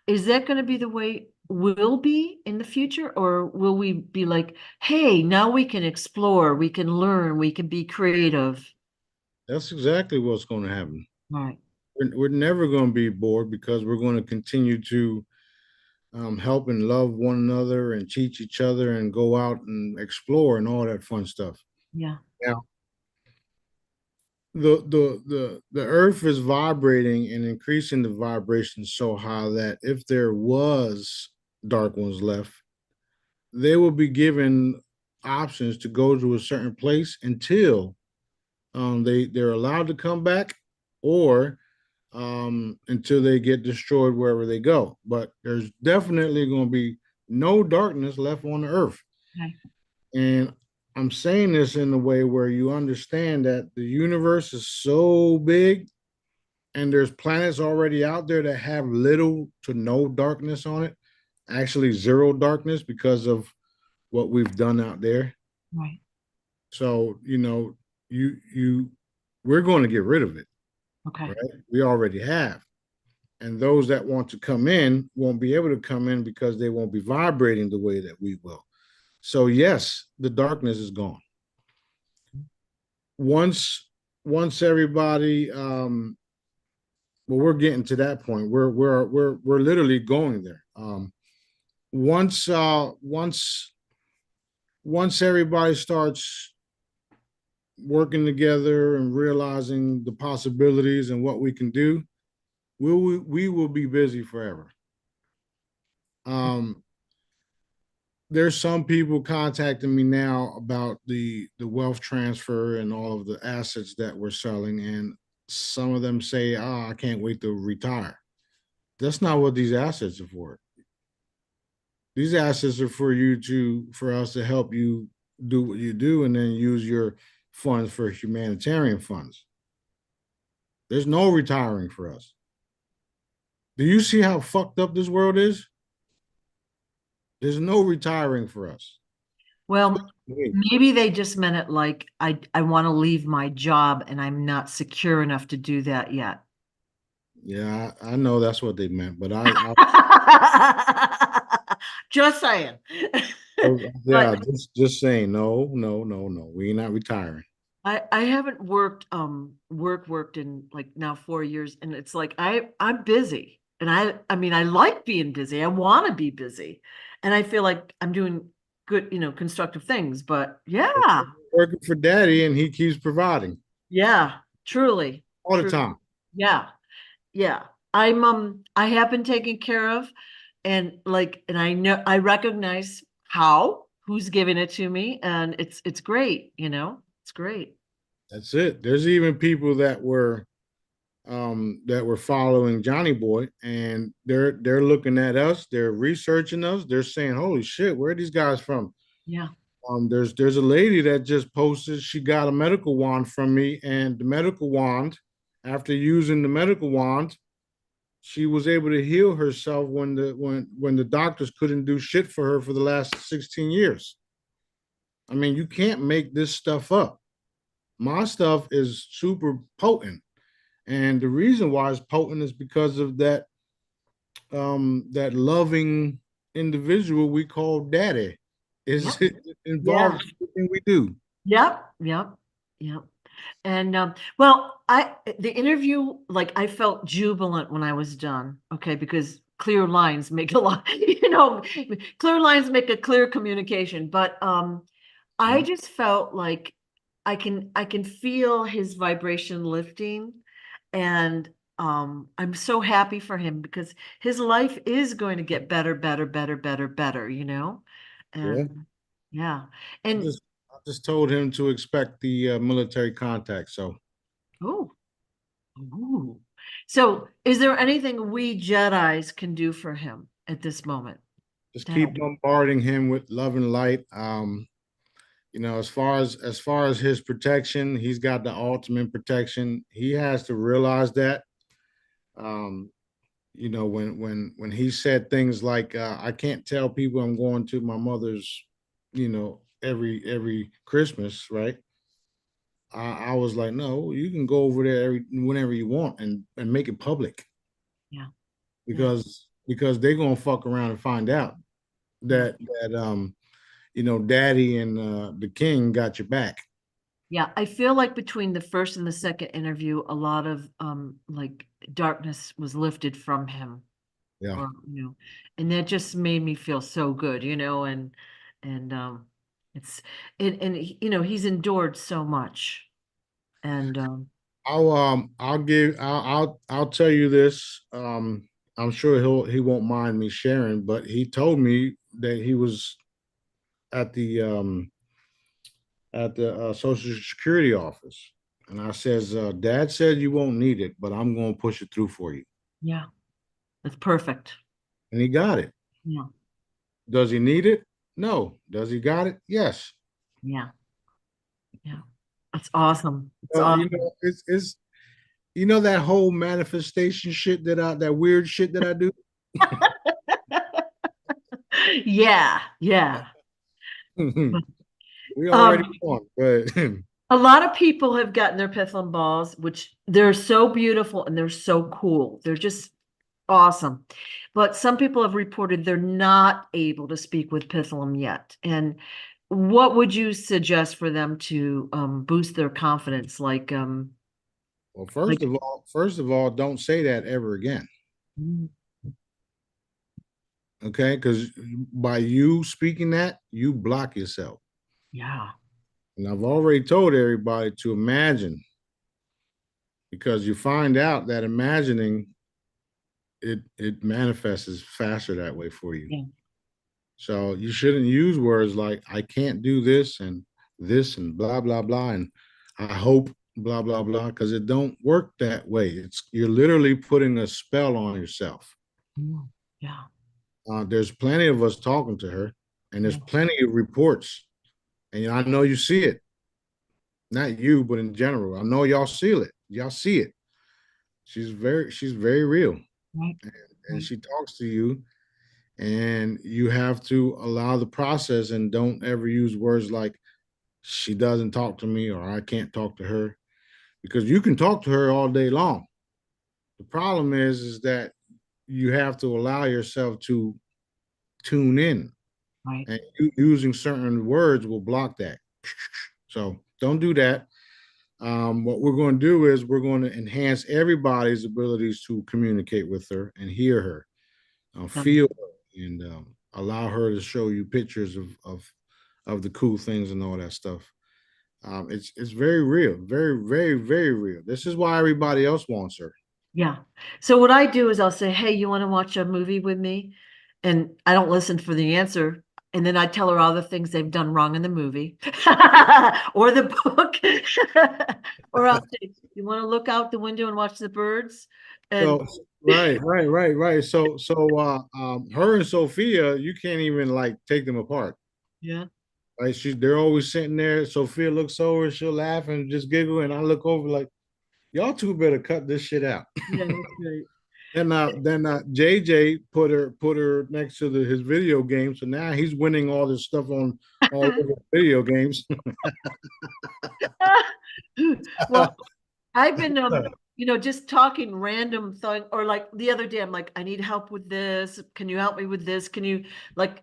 Is that going to be the way we'll be in the future? Or will we be like, hey, now we can explore, we can learn, we can be creative? That's exactly what's going to happen. Right. we're never going to be bored because we're going to continue to help and love one another and teach each other and go out and explore and all that fun stuff. Yeah. Now, the earth is vibrating and increasing the vibration so high that if there was dark ones left, they will be given options to go to a certain place until they're allowed to come back, or until they get destroyed wherever they go. But there's definitely going to be no darkness left on the earth. Okay. And I'm saying this in a way where you understand that the universe is so big and there's planets already out there that have little to no darkness on it, actually zero darkness because of what we've done out there. Right. So, you we're going to get rid of it, Okay. right? We already have. And those that want to come in won't be able to come in because they won't be vibrating the way that we will. So yes, the darkness is gone. Once everybody well, we're getting to that point. We're literally going there. Once once everybody starts working together and realizing the possibilities and what we can do, we will be busy forever. Um, there's some people contacting me now about the wealth transfer and all of the assets that we're selling, and some of them say, "Oh, I can't wait to retire." That's not what these assets are for. These assets are for us to help you do what you do, and then use your funds for humanitarian funds. There's no retiring for us. Do you see how fucked up this world is? There's no retiring for us. Well, maybe they just meant it like I want to leave my job and I'm not secure enough to do that yet. Yeah, I know that's what they meant, but Just saying. yeah, But just saying, no, no, no, no, we're not retiring. I haven't worked in like now 4 years, and it's like I'm busy, and I mean I like being busy. I want to be busy, and I feel like I'm doing good, constructive things. But yeah, Working for daddy, and he keeps providing yeah, truly, all the true. time. Yeah, yeah. I have been taken care of, and I know I recognize who's giving it to me, and it's great, it's great. That's it. There's even people that were following Johnny Boy, and they're looking at us, they're researching us, they're saying, "Holy shit, where are these guys from?" Yeah. There's a lady that just posted she got a medical wand from me, and the medical wand, after using the medical wand, she was able to heal herself when the doctors couldn't do shit for her for the last 16 years. I mean, you can't make this stuff up. My stuff is super potent. And the reason why it's potent is because of that loving individual we call daddy. Yep. Is it Yeah. involves everything we do. Yep. Yep. Yep. And well, the interview, like I felt jubilant when I was done. Okay, because clear lines make a lot, clear lines make a clear communication. But I Yeah. just felt like I can feel his vibration lifting, and I'm so happy for him because his life is going to get better, better, better, better, better. Yeah. And yeah. I And just I just told him to expect the military contact. So oh, ooh. So is there anything we Jedis can do for him at this moment just to keep help? bombarding him with love and light. As far as his protection, he's got the ultimate protection. He has to realize that. Um, when he said things like, "I can't tell people I'm going to my mother's," every Christmas, right? I was like, "No, you can go over there whenever you want and make it public Yeah. Yeah. because they're gonna fuck around and find out Yeah. that Daddy and the King got your back." Yeah, I feel like between the first and the second interview, a lot of like darkness was lifted from him, Yeah. or and that just made me feel so good, and it's and he's endured so much, and I'll tell you this. I'm sure he won't mind me sharing, but he told me that he was at the Social Security office, and I says, Dad said you won't need it, but I'm going to push it through for you, yeah, it's perfect. and he got it. Yeah, Does he need it? No. Does he got it? Yes. yeah, yeah. It's awesome. It's Well, awesome. it's that whole manifestation shit that weird shit that I do. Yeah, yeah. We already Um, won, but a lot of people have gotten their Pitholem balls, which they're so beautiful and they're so cool. They're just awesome. But some people have reported they're not able to speak with Pitholem yet. And what would you suggest for them to boost their confidence? well, Like, first of all, don't say that ever again. mm, Okay, because by you speaking that, you block yourself. yeah, And I've already told everybody to imagine, because you find out that imagining it manifests faster that way for you. yeah, So you shouldn't use words like I can't do this and blah blah blah and I hope blah blah blah, because it don't work that way. You're literally putting a spell on yourself. mm, yeah, There's plenty of us talking to her, and there's yeah, plenty of reports, and I know you see it. Not you, but in general, I know y'all see it. Y'all see it. She's very real, right, and right. she talks to you, and you have to allow the process and don't ever use words like she doesn't talk to me or I can't talk to her, because you can talk to her all day long. The problem is that you have to allow yourself to tune in, Right. and using certain words will block that. So don't do that. What we're going to do is we're going to enhance everybody's abilities to communicate with her and hear her, Um, feel her, and allow her to show you pictures of the cool things and all that stuff. It's very real, very very very real. This is why everybody else wants her. Yeah. So what I do is I'll say, "Hey, you want to watch a movie with me?" And I don't listen for the answer. And then I tell her all the things they've done wrong in the movie or the book. Or I'll say, "You want to look out the window and watch the birds?" And So right. Her and Sophia, you can't even like take them apart. yeah, Right? They're always sitting there. Sophia looks over, she'll laugh and just giggle, and I look over like, y'all two better cut this shit out. yeah, that's right. Then JJ put her next to his video game, so now he's winning all this stuff on all over video games. Well, I've been just talking random thing, or like the other day, I'm like, I need help with this. Can you help me with this? Can you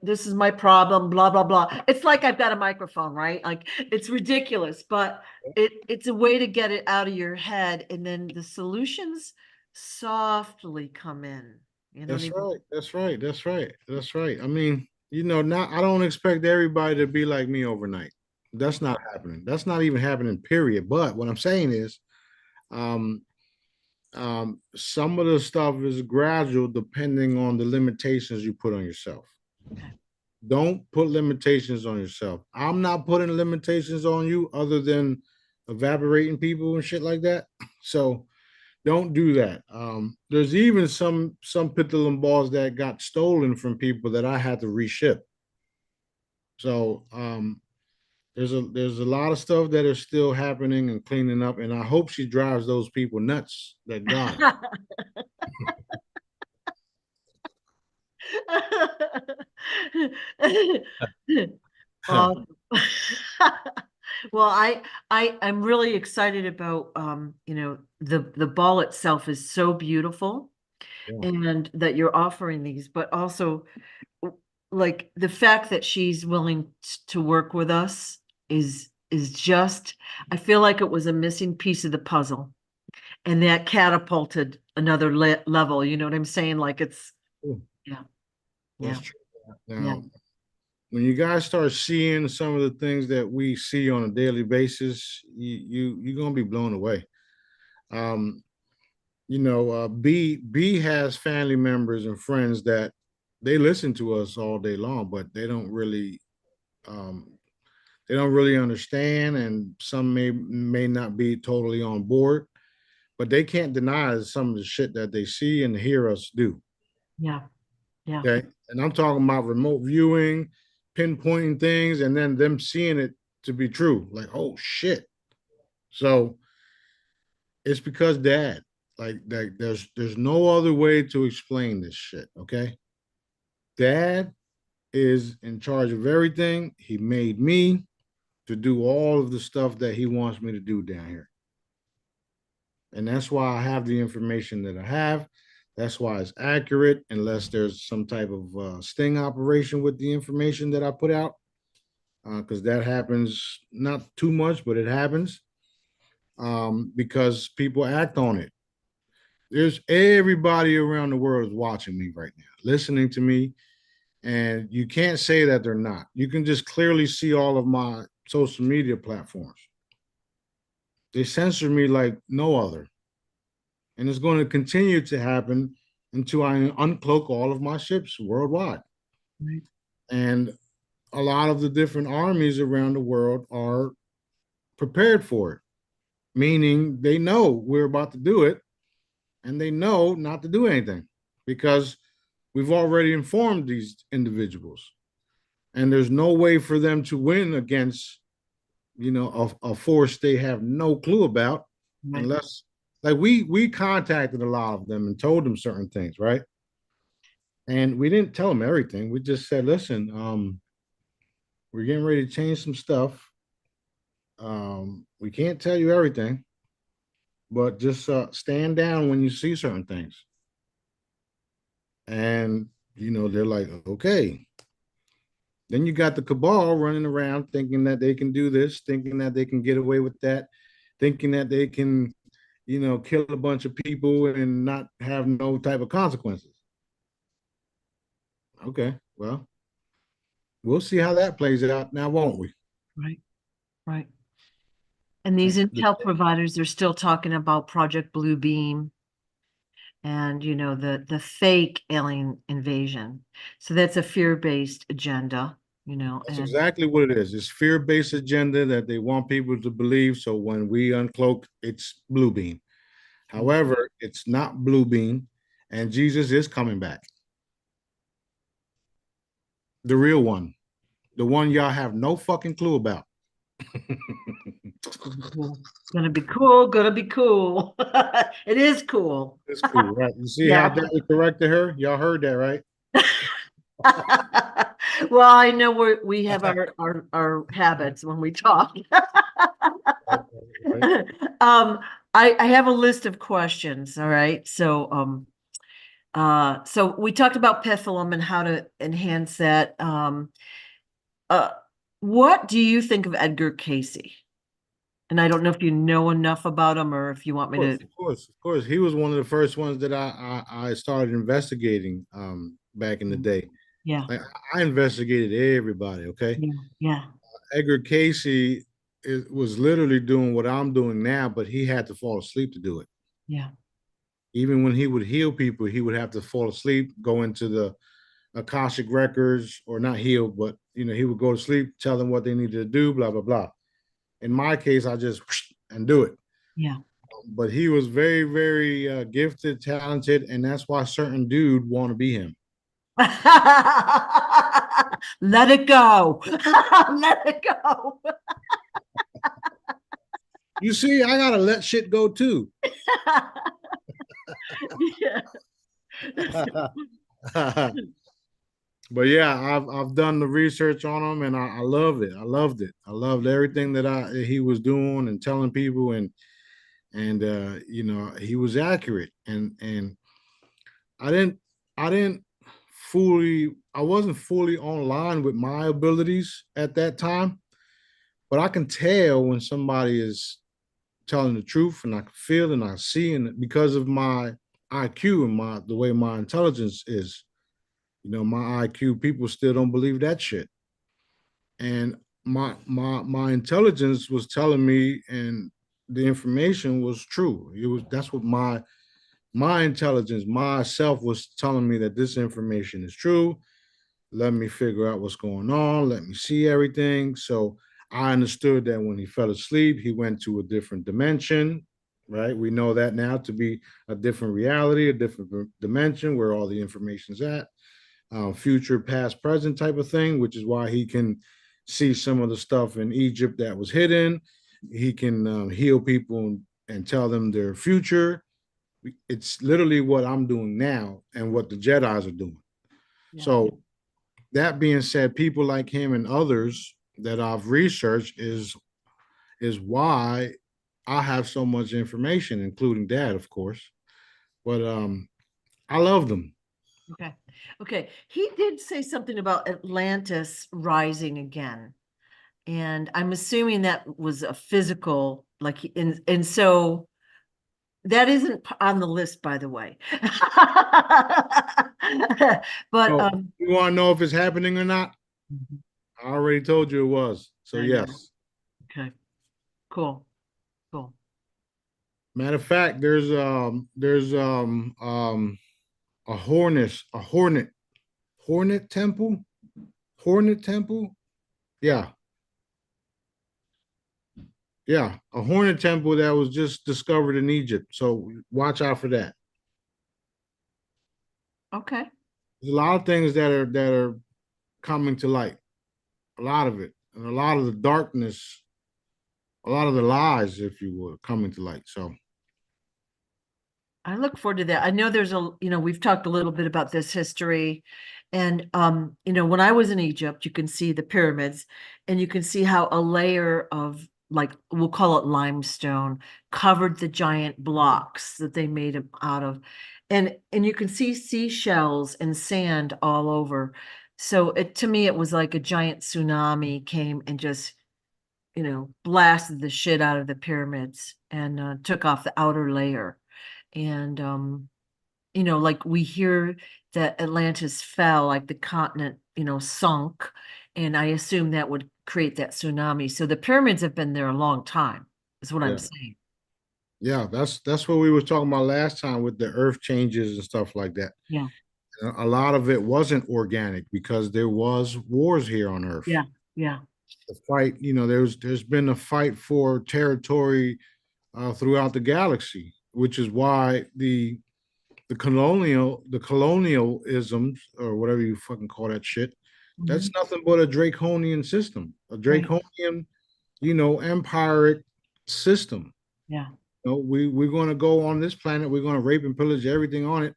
this is my problem, blah, blah, blah. It's like I've got a microphone, right? Like it's ridiculous, but it's a way to get it out of your head. And then the solutions softly come in. You don't That's even right. That's right. That's right. That's right. I mean, not I don't expect everybody to be like me overnight. That's not happening. That's not even happening, period. But what I'm saying is, um, some of the stuff is gradual depending on the limitations you put on yourself. okay. Don't put limitations on yourself. I'm not putting limitations on you other than evaporating people and shit like that. So don't do that. There's even some Pitholem balls that got stolen from people that I had to reship. So there's a lot of stuff that is still happening and cleaning up, and I hope she drives those people nuts that got it. Awesome. Well, I'm really excited about the ball itself is so beautiful, Yeah. and that you're offering these, but also like the fact that she's willing to work with us is is just, I feel like it was a missing piece of the puzzle. And that catapulted another level. You know what I'm saying? Like it's, Cool. yeah, That's yeah, true. yeah, Now, when you guys start seeing some of the things that we see on a daily basis, you're gonna be blown away. Um, B has family members and friends that they listen to us all day long, but um, they don't really understand, and some may not be totally on board, but they can't deny some of the shit that they see and hear us do. yeah, yeah. Okay. And I'm talking about remote viewing, pinpointing things, and then them seeing it to be true. Like, oh shit. So it's because dad, like there's no other way to explain this shit. Okay. Dad is in charge of everything. He made me to do all of the stuff that he wants me to do down here. And that's why I have the information that I have. That's why it's accurate, unless there's some type of sting operation with the information that I put out, because that happens not too much, but it happens because people act on it. There's everybody around the world is watching me right now, listening to me, and you can't say that they're not. You can just clearly see all of my social media platforms. They censor me like no other. And it's going to continue to happen until I uncloak all of my ships worldwide. Right. And a lot of the different armies around the world are prepared for it, meaning they know we're about to do it and they know not to do anything because we've already informed these individuals. And there's no way for them to win against, a force they have no clue about, Right. unless like we contacted a lot of them and told them certain things, right? And we didn't tell them everything. We just said, listen, we're getting ready to change some stuff. We can't tell you everything, but just stand down when you see certain things. And they're like, okay. Then you got the cabal running around thinking that they can do this, thinking that they can get away with that, thinking that they can, kill a bunch of people and not have no type of consequences. Okay, well, we'll see how that plays out now, won't we? Right. Right. And these intel providers are still talking about Project Blue Beam and the fake alien invasion. So that's a fear-based agenda, That's and exactly what it is. It's fear-based agenda that they want people to believe. So when we uncloak, it's blue beam. However, it's not blue beam, and Jesus is coming back. The real one, the one y'all have no fucking clue about. gonna be cool, gonna be cool. It is cool. It's cool, right? You see how Yeah. Daddy corrected her? Y'all heard that, right? Well, I know we have our habits when we talk. Right. Um, I have a list of questions, all right? So we talked about Pitholem and how to enhance that. Uh, what do you think of Edgar Cayce? And I don't know if you know enough about him or if you want me to. Of course, of course. He was one of the first ones that I started investigating back in the day. Yeah, Like I investigated everybody, okay? yeah, yeah, Edgar Cayce was literally doing what I'm doing now, but he had to fall asleep to do it. yeah. Even when he would heal people, he would have to fall asleep, go into the Akashic records, or not heal, but he would go to sleep, tell them what they needed to do, blah blah blah. In my case, I just and do it. Yeah. But he was very, very gifted, talented, and that's why certain dude want to be him. Let it go. Let it go. You see, I gotta let shit go too. Yeah. But yeah, I've done the research on him, and I loved it. I loved it. I loved everything that he was doing and telling people, and he was accurate, and I didn't I didn't I wasn't fully online with my abilities at that time, but I can tell when somebody is telling the truth, and I can feel and I see, and because of my IQ and the way my intelligence is, my IQ, people still don't believe that shit. And my intelligence was telling me, and the information was true. That's what my intelligence, myself was telling me, that this information is true. Let me figure out what's going on. Let me see everything. So I understood that when he fell asleep, he went to a different dimension, right? We know that now to be a different reality, a different dimension where all the information's at, future, past, present type of thing, which is why he can see some of the stuff in Egypt that was hidden. He can heal people and tell them their future. It's literally what I'm doing now and what the Jedis are doing. Yeah. So that being said, people like him and others that I've researched is why I have so much information, including Dad, of course. But I love them. Okay. Okay. He did say something about Atlantis rising again. And I'm assuming that was a physical, like, and so that isn't on the list, by the way. But So you want to know if it's happening or not? I already told you it was. So I know. yes. Okay. Cool. Cool. Matter of fact, there's a hornet temple. Hornet temple. Yeah. Yeah. A hornet temple that was just discovered in Egypt. So watch out for that. Okay. There's a lot of things that are coming to light. A lot of it. And a lot of the darkness, a lot of the lies, if you would, coming to light. So I look forward to that. I know there's we've talked a little bit about this history. And when I was in Egypt, you can see the pyramids and you can see how a layer of, like, we'll call it limestone, covered the giant blocks that they made them out of. And you can see seashells and sand all over. So to me, it was like a giant tsunami came and just, blasted the shit out of the pyramids and took off the outer layer. And like we hear that Atlantis fell, like the continent, sunk, and I assume that would create that tsunami. So the pyramids have been there a long time, is what I'm yeah. saying. Yeah, that's what we were talking about last time with the earth changes and stuff like that. Yeah, A lot of it wasn't organic because there was wars here on earth. yeah, yeah. The fight, there's been a fight for territory throughout the galaxy, which is why the colonialisms, or whatever you fucking call that shit, that's Mhm. nothing but a draconian system, a Right. draconian, empiric system. Yeah. We're going to go on this planet, we're going to rape and pillage everything on it,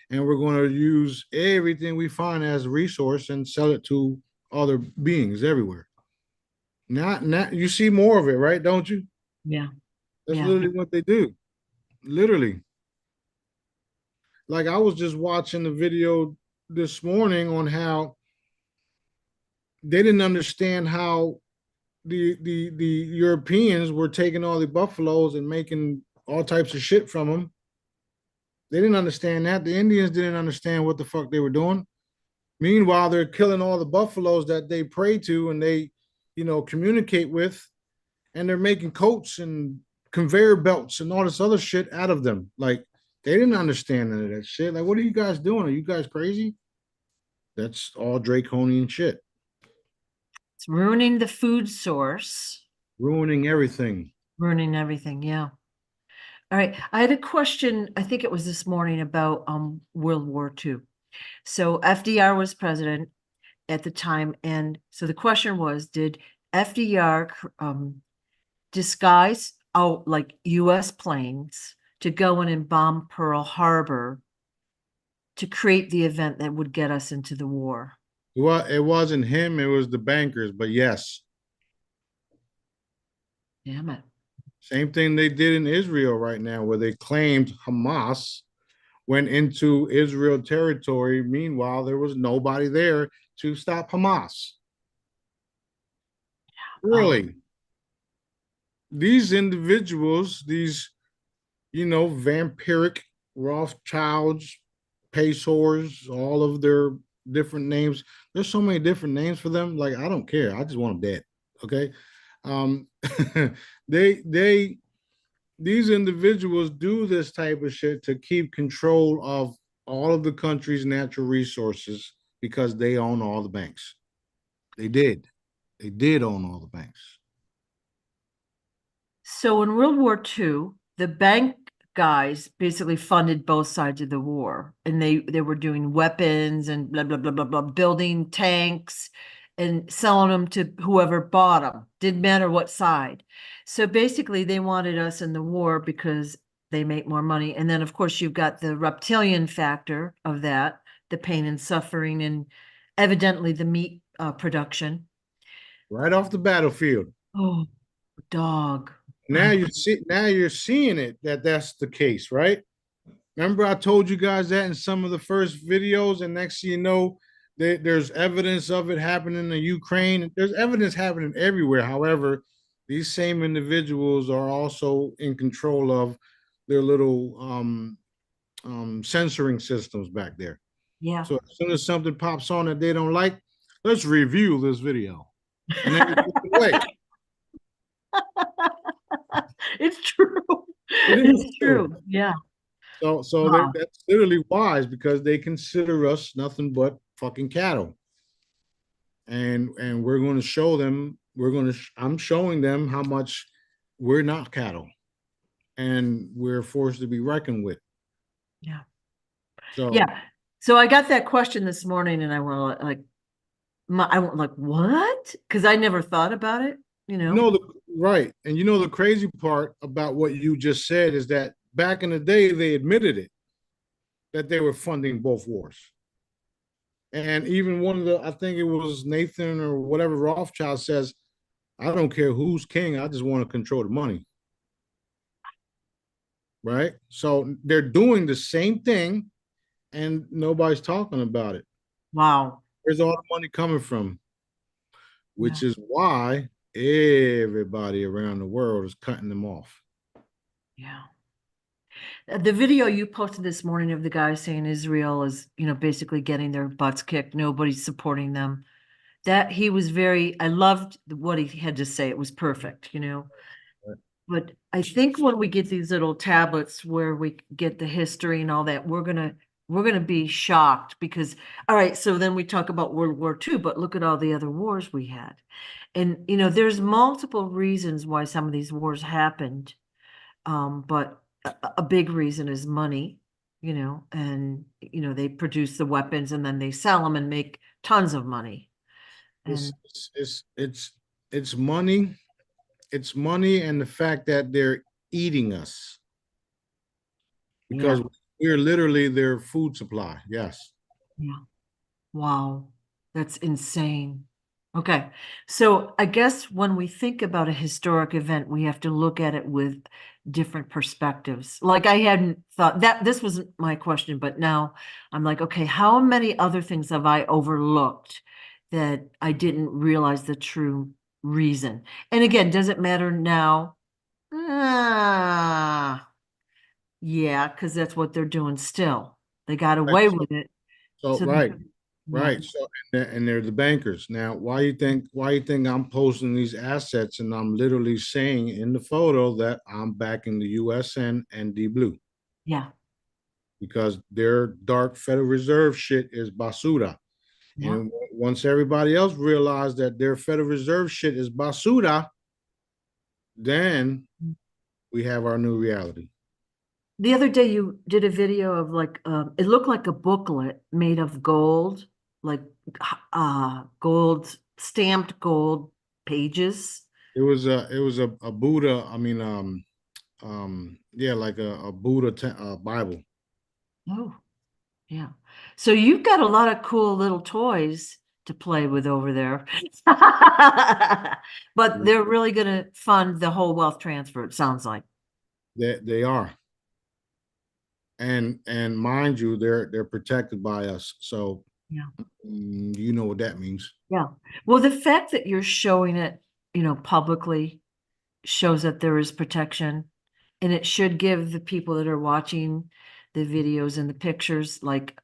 and we're going to use everything we find as a resource and sell it to other beings everywhere. Not you see more of it, right? Don't you? Yeah. That's Yeah. literally what they do. Literally. Like I was just watching the video this morning on how they didn't understand how the Europeans were taking all the buffaloes and making all types of shit from them. They didn't understand that. The Indians didn't understand what the fuck they were doing. Meanwhile, they're killing all the buffaloes that they pray to and they, communicate with, and they're making coats and conveyor belts and all this other shit out of them. Like they didn't understand none of that shit. Like, what are you guys doing? Are you guys crazy? That's all draconian shit, It's ruining the food source, ruining everything. ruining everything. Yeah. All right. I had a question, I think it was this morning, about World War II. So FDR was president at the time. And so the question was, did FDR disguise out like US planes to go in and bomb Pearl Harbor to create the event that would get us into the war? Well, it wasn't him, it was the bankers, but yes. Damn it. Same thing they did in Israel right now, where they claimed Hamas went into Israel territory. Meanwhile, there was nobody there to stop Hamas. Oh, Really? these individuals, these, vampiric Rothschilds, Pacers, all of their different names. There's so many different names for them. Like, I don't care. I just want them dead. Okay. Um, they these individuals do this type of shit to keep control of all of the country's natural resources because they own all the banks. They did. They did own all the banks. So in World War II, the bank guys basically funded both sides of the war, and they were doing weapons and blah blah blah blah blah, building tanks and selling them to whoever bought them. Didn't matter what side. So basically, they wanted us in the war because they make more money. And then, of course, you've got the reptilian factor of that, the pain and suffering, and evidently the meat production. Right off the battlefield. Oh, dog. Now you're seeing it that that's the case, right? Remember, I told you guys that in some of the first videos, and next thing you know, there's evidence of it happening in Ukraine. There's evidence happening everywhere. However, these same individuals are also in control of their little censoring systems back there. Yeah. So as soon as something pops on that they don't like, let's review this video, and then away. It's true. It's true. Yeah. So Wow. that's literally wise because they consider us nothing but fucking cattle, and we're going to show them. I'm showing them how much we're not cattle, and we're forced to be reckoned with. Yeah. So Yeah. So I got that question this morning, and I want to I went like, what? Because I never thought about it. right, and the crazy part about what you just said is that back in the day they admitted it that they were funding both wars. And even one of I think it was Nathan or whatever Rothschild says, I don't care who's king, I just want to control the money. Right? So they're doing the same thing and nobody's talking about it. Wow. Where's all the money coming from? Which Yeah. is why everybody around the world is cutting them off. Yeah. The video you posted this morning of the guy saying Israel is, basically getting their butts kicked. Nobody's supporting them. That he was I loved what he had to say. It was perfect. Right. But I think when we get these little tablets where we get the history and all that, we're gonna be shocked because, all right, so then we talk about World War II, but look at all the other wars we had. And there's multiple reasons why some of these wars happened. But a big reason is money, and they produce the weapons and then they sell them and make tons of money. It's And it's it's it's money. It's money and the fact that they're eating us yeah, because we're literally their food supply. Yes. yeah. Wow, that's insane. Okay, so I guess when we think about a historic event, we have to look at it with different perspectives. Like I hadn't thought that this wasn't my question, but now I'm like, okay, how many other things have I overlooked that I didn't realize the true reason? And again, does it matter now? Ah, yeah, because that's what they're doing still. They got Right. away with it. So So, right, yeah. right. So and they're the bankers. Now, why you think I'm posting these assets and I'm literally saying in the photo that I'm backing the USN and D Blue Yeah. because their dark Federal Reserve shit is basura. Yeah. And once everybody else realized that their Federal Reserve shit is basura, then we have our new reality. The other day you did a video of it looked like a booklet made of gold, like gold, stamped gold pages. It was a Buddha. I mean, yeah, like a Buddha Bible. Oh, yeah. So you've got a lot of cool little toys to play with over there. But they're really gonna fund the whole wealth transfer, it sounds like. They are, and mind you, they're protected by us. So Yeah. you know what that means. Yeah. Well, the fact that you're showing it, publicly shows that there is protection. And it should give the people that are watching the videos and the pictures like,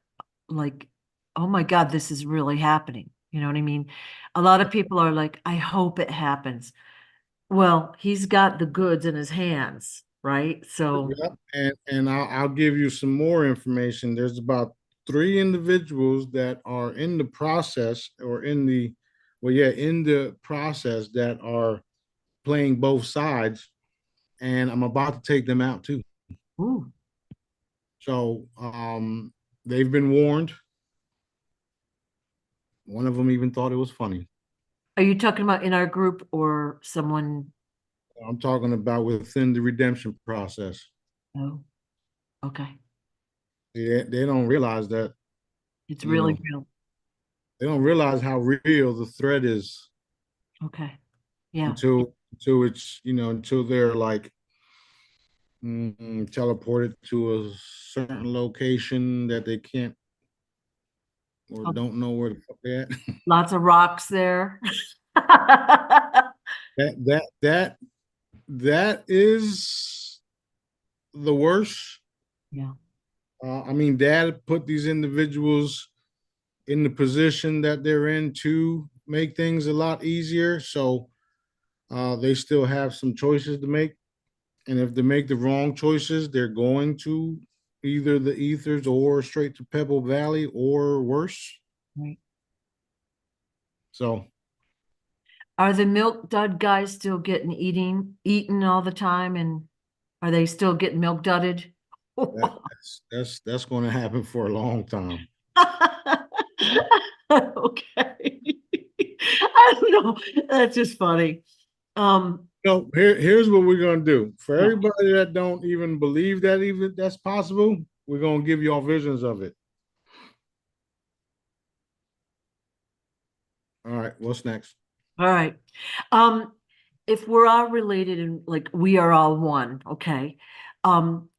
oh my God, this is really happening. You know what I mean? A lot of people are like, I hope it happens. Well, he's got the goods in his hands, right? So, Yep. And I'll give you some more information. There's about 3 individuals that are in the process or in the, well, yeah, in the process that are playing both sides, and I'm about to take them out too. ooh, So they've been warned. One of them even thought it was funny. are you talking about in our group or someone? I'm talking about within the redemption process. Oh, okay. They don't realize that, It's you really know, real. they don't realize how real the threat is Okay. Yeah. until it's, until they're like teleported to a certain location that they can't or Oh, don't know where the fuck they're at. lots of rocks there. that that that that is the worst. Yeah. I mean, Dad put these individuals in the position that they're in to make things a lot easier. So they still have some choices to make. And if they make the wrong choices, they're going to either the ethers or straight to Pebble Valley or worse. Right. So Are the milk dud guys still getting eaten all the time? And are they still getting milk dudded? that's going to happen for a long time. Okay. I don't know. That's just funny. So here's what we're gonna do. For Yeah. everybody that don't even believe that even that's possible, we're gonna give you all visions of it. All right, what's next? All right. Um, if we're all related and like we are all one, okay.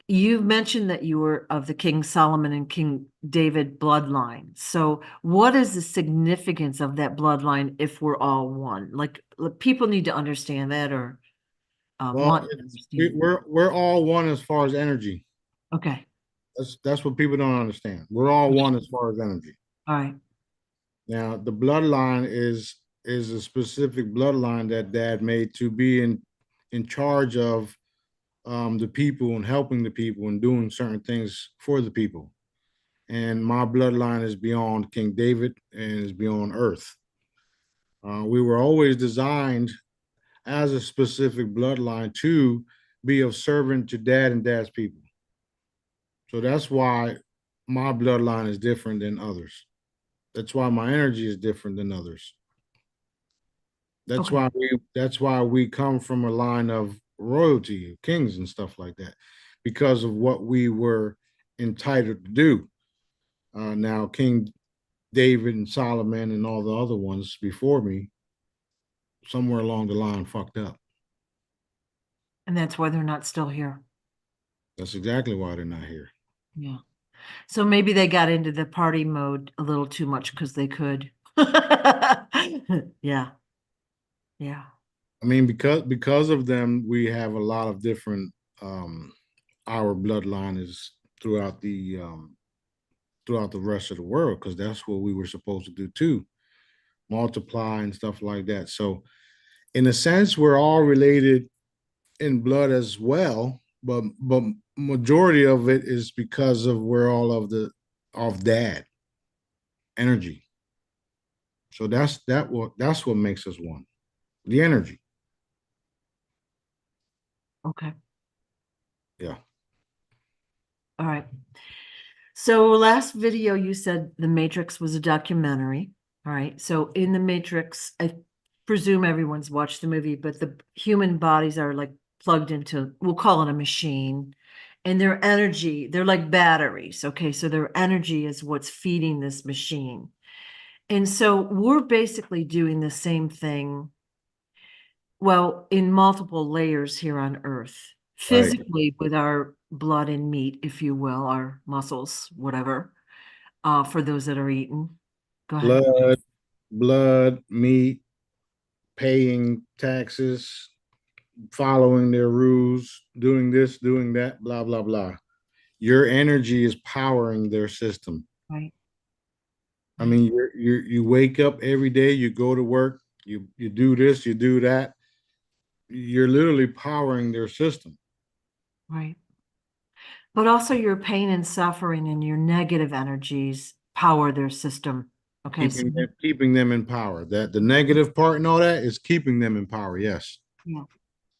You mentioned that you were of the King Solomon and King David bloodline. So what is the significance of that bloodline if we're all one? Like people need to understand that or Well, want to understand. we're all one as far as energy. Okay. That's what people don't understand. We're all one as far as energy. All right. Now, the bloodline is a specific bloodline that Dad made to be in charge of the people and helping the people and doing certain things for the people. And my bloodline is beyond King David and is beyond Earth. We were always designed as a specific bloodline to be of servant to Dad and Dad's people. So that's why my bloodline is different than others. That's why my energy is different than others. Okay. That's why we come from a line of royalty, kings and stuff like that, because of what we were entitled to do. Now, King David and Solomon and all the other ones before me, somewhere along the line, fucked up. And that's why they're not still here. That's exactly why they're not here. Yeah. So maybe they got into the party mode a little too much because they could. Yeah. Yeah. I mean, because of them, we have a lot of different. Our bloodline is throughout the rest of the world because that's what we were supposed to do too, multiply and stuff like that. So, in a sense, we're all related in blood as well, but majority of it is because of we're all of Dad energy. So that's what makes us one, the energy. Okay. Yeah. All right. So last video you said The Matrix was a documentary. All right. So in The Matrix, I presume everyone's watched the movie, but the human bodies are like plugged into, we'll call it a machine, and their energy, they're like batteries. Okay. So their energy is what's feeding this machine. And so we're basically doing the same thing, well, in multiple layers here on Earth, Right. physically with our blood and meat, if you will, our muscles, whatever, for those that are eaten. Go ahead. Blood, meat, paying taxes, following their rules, doing this, doing that, blah, blah, blah. Your energy is powering their system. Right. I mean, you wake up every day, you go to work, you do this, you do that. You're literally powering their system. Right. But also your pain and suffering and your negative energies power their system. Okay. So Keeping them in power. That the negative part and all that is keeping them in power. Yes. yeah.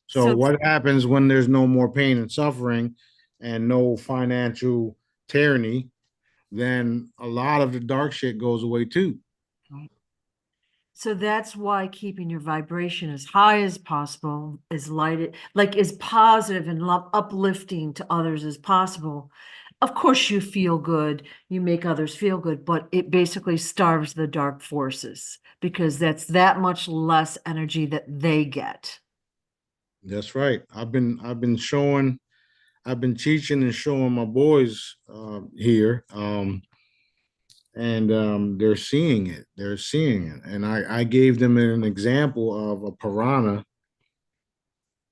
So So what happens when there's no more pain and suffering and no financial tyranny? Then a lot of the dark shit goes away too. right. So that's why keeping your vibration as high as possible, as light, like as positive and uplifting to others as possible. Of course, you feel good, you make others feel good, but it basically starves the dark forces because that's that much less energy that they get. That's right. I've been teaching and showing my boys here, and they're seeing it. They're seeing it. And I gave them an example of a piranha.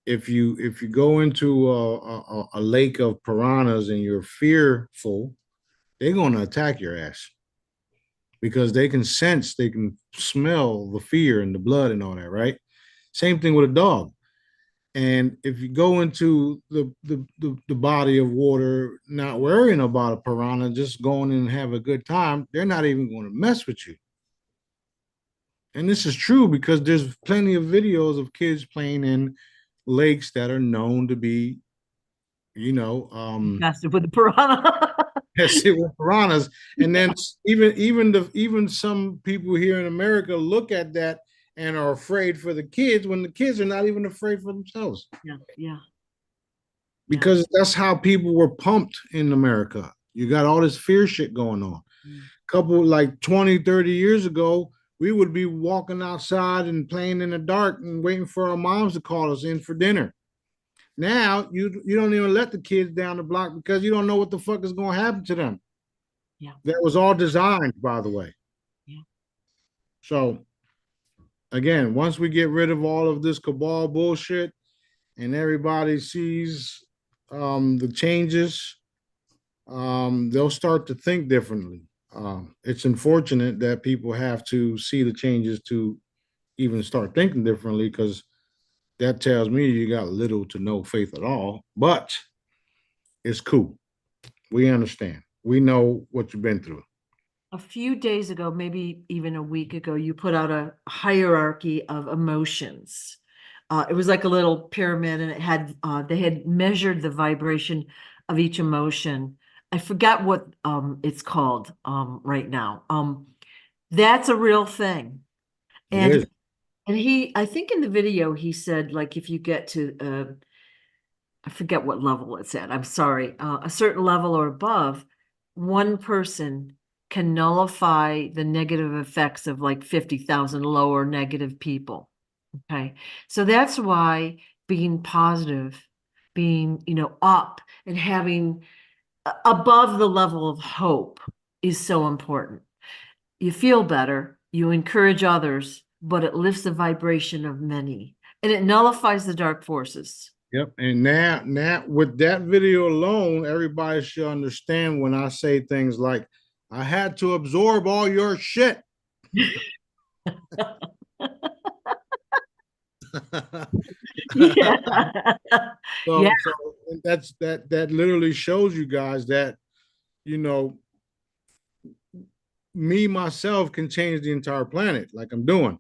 If you go into a lake of piranhas and you're fearful, they're going to attack your ass because they can sense, they can smell the fear and the blood and all that, right? Same thing with a dog. And if you go into the body of water, not worrying about a piranha, just going in and have a good time, they're not even going to mess with you. And this is true because there's plenty of videos of kids playing in lakes that are known to be, you know, Invested with the piranha. yes, it with piranhas. And then even some people here in America look at that and are afraid for the kids when the kids are not even afraid for themselves. Yeah, yeah, yeah. Because that's how people were pumped in America. You got all this fear shit going on. Mm. Couple like 20, 30 years ago, we would be walking outside and playing in the dark and waiting for our moms to call us in for dinner. Now you don't even let the kids down the block because you don't know what the fuck is going to happen to them. Yeah, That was all designed, by the way. yeah. So again, once we get rid of all of this cabal bullshit and everybody sees the changes, they'll start to think differently. It's unfortunate that people have to see the changes to even start thinking differently because that tells me you got little to no faith at all. But it's cool. We understand. We know what you've been through. A few days ago, maybe even a week ago, you put out a hierarchy of emotions. It was like a little pyramid, and it had they had measured the vibration of each emotion. I forgot what it's called right now. That's a real thing. It And is. I think in the video he said like if you get to I forget what level it's at. I'm sorry, a certain level or above, one person can nullify the negative effects of like 50,000 lower negative people. Okay. So that's why being positive, being, up and having above the level of hope is so important. You feel better, you encourage others, but it lifts the vibration of many and it nullifies the dark forces. Yep. And now with that video alone, everybody should understand when I say things like, I had to absorb all your shit. Yeah. Yeah. So that literally shows you guys that, you know, me myself can change the entire planet like I'm doing.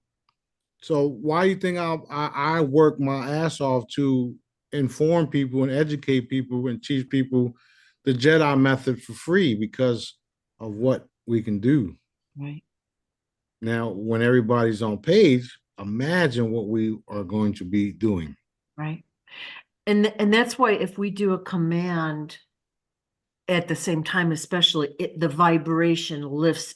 So why do you think I work my ass off to inform people and educate people and teach people the Jedi method for free because of what we can do. Right. Now, when everybody's on page, imagine what we are going to be doing. Right. And that's why if we do a command at the same time, especially the vibration lifts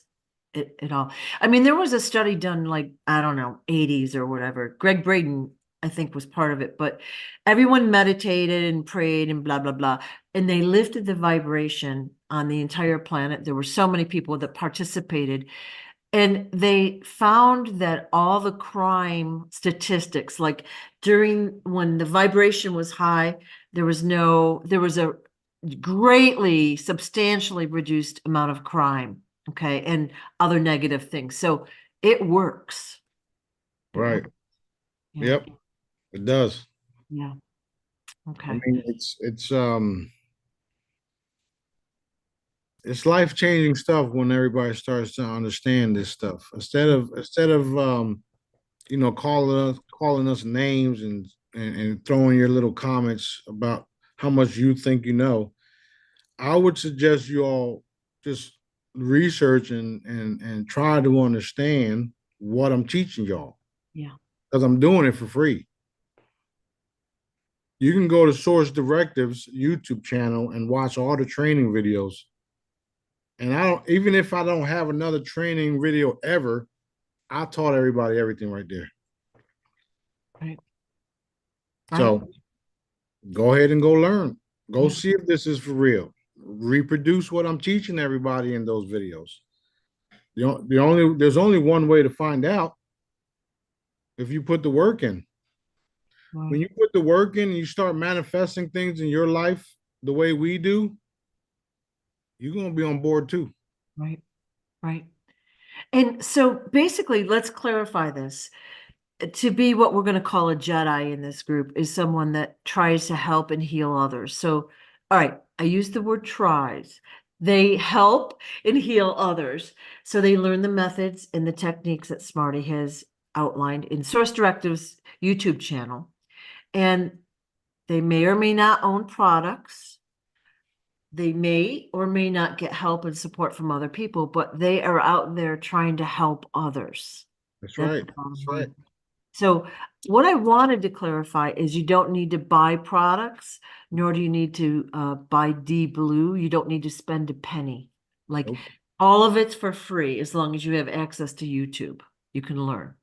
it all. I mean, there was a study done like, I don't know, 80s or whatever. Greg Braden, I think, was part of it, but everyone meditated and prayed and blah, blah, blah. And they lifted the vibration on the entire planet. There were so many people that participated. And they found that all the crime statistics, like during when the vibration was high, there was a greatly, substantially reduced amount of crime, okay, and other negative things. So it works. It Right. works. Yeah. Yep. It does. Yeah. I Okay. mean, it's life-changing stuff when everybody starts to understand this stuff. Instead of calling us names and throwing your little comments about how much you think you know, I would suggest you all just research and try to understand what I'm teaching y'all, Yeah. because I'm doing it for free. You can go to Source Directives YouTube channel and watch all the training videos. And I don't, even if I don't have another training video ever, I taught everybody everything right there. Right. Right. So go ahead and go learn. Go Yeah. see if this is for real. Reproduce what I'm teaching everybody in those videos. There's only one way to find out: if you put the work in. Right. When you put the work in and you start manifesting things in your life the way we do, you're gonna be on board too. Right. Right. And so basically, let's clarify this. To be what we're going to call a Jedi in this group is someone that tries to help and heal others. So, all right, I use the word tries. They help and heal others. So they learn the methods and the techniques that Smarty has outlined in Source Directives YouTube channel. And they may or may not own products. They may or may not get help and support from other people, but they are out there trying to help others. That's That's right. the bottom That's right. line. So what I wanted to clarify is you don't need to buy products, nor do you need to buy D Blue. You don't need to spend a penny. Like Nope. all of it's for free as long as you have access to YouTube. You can learn.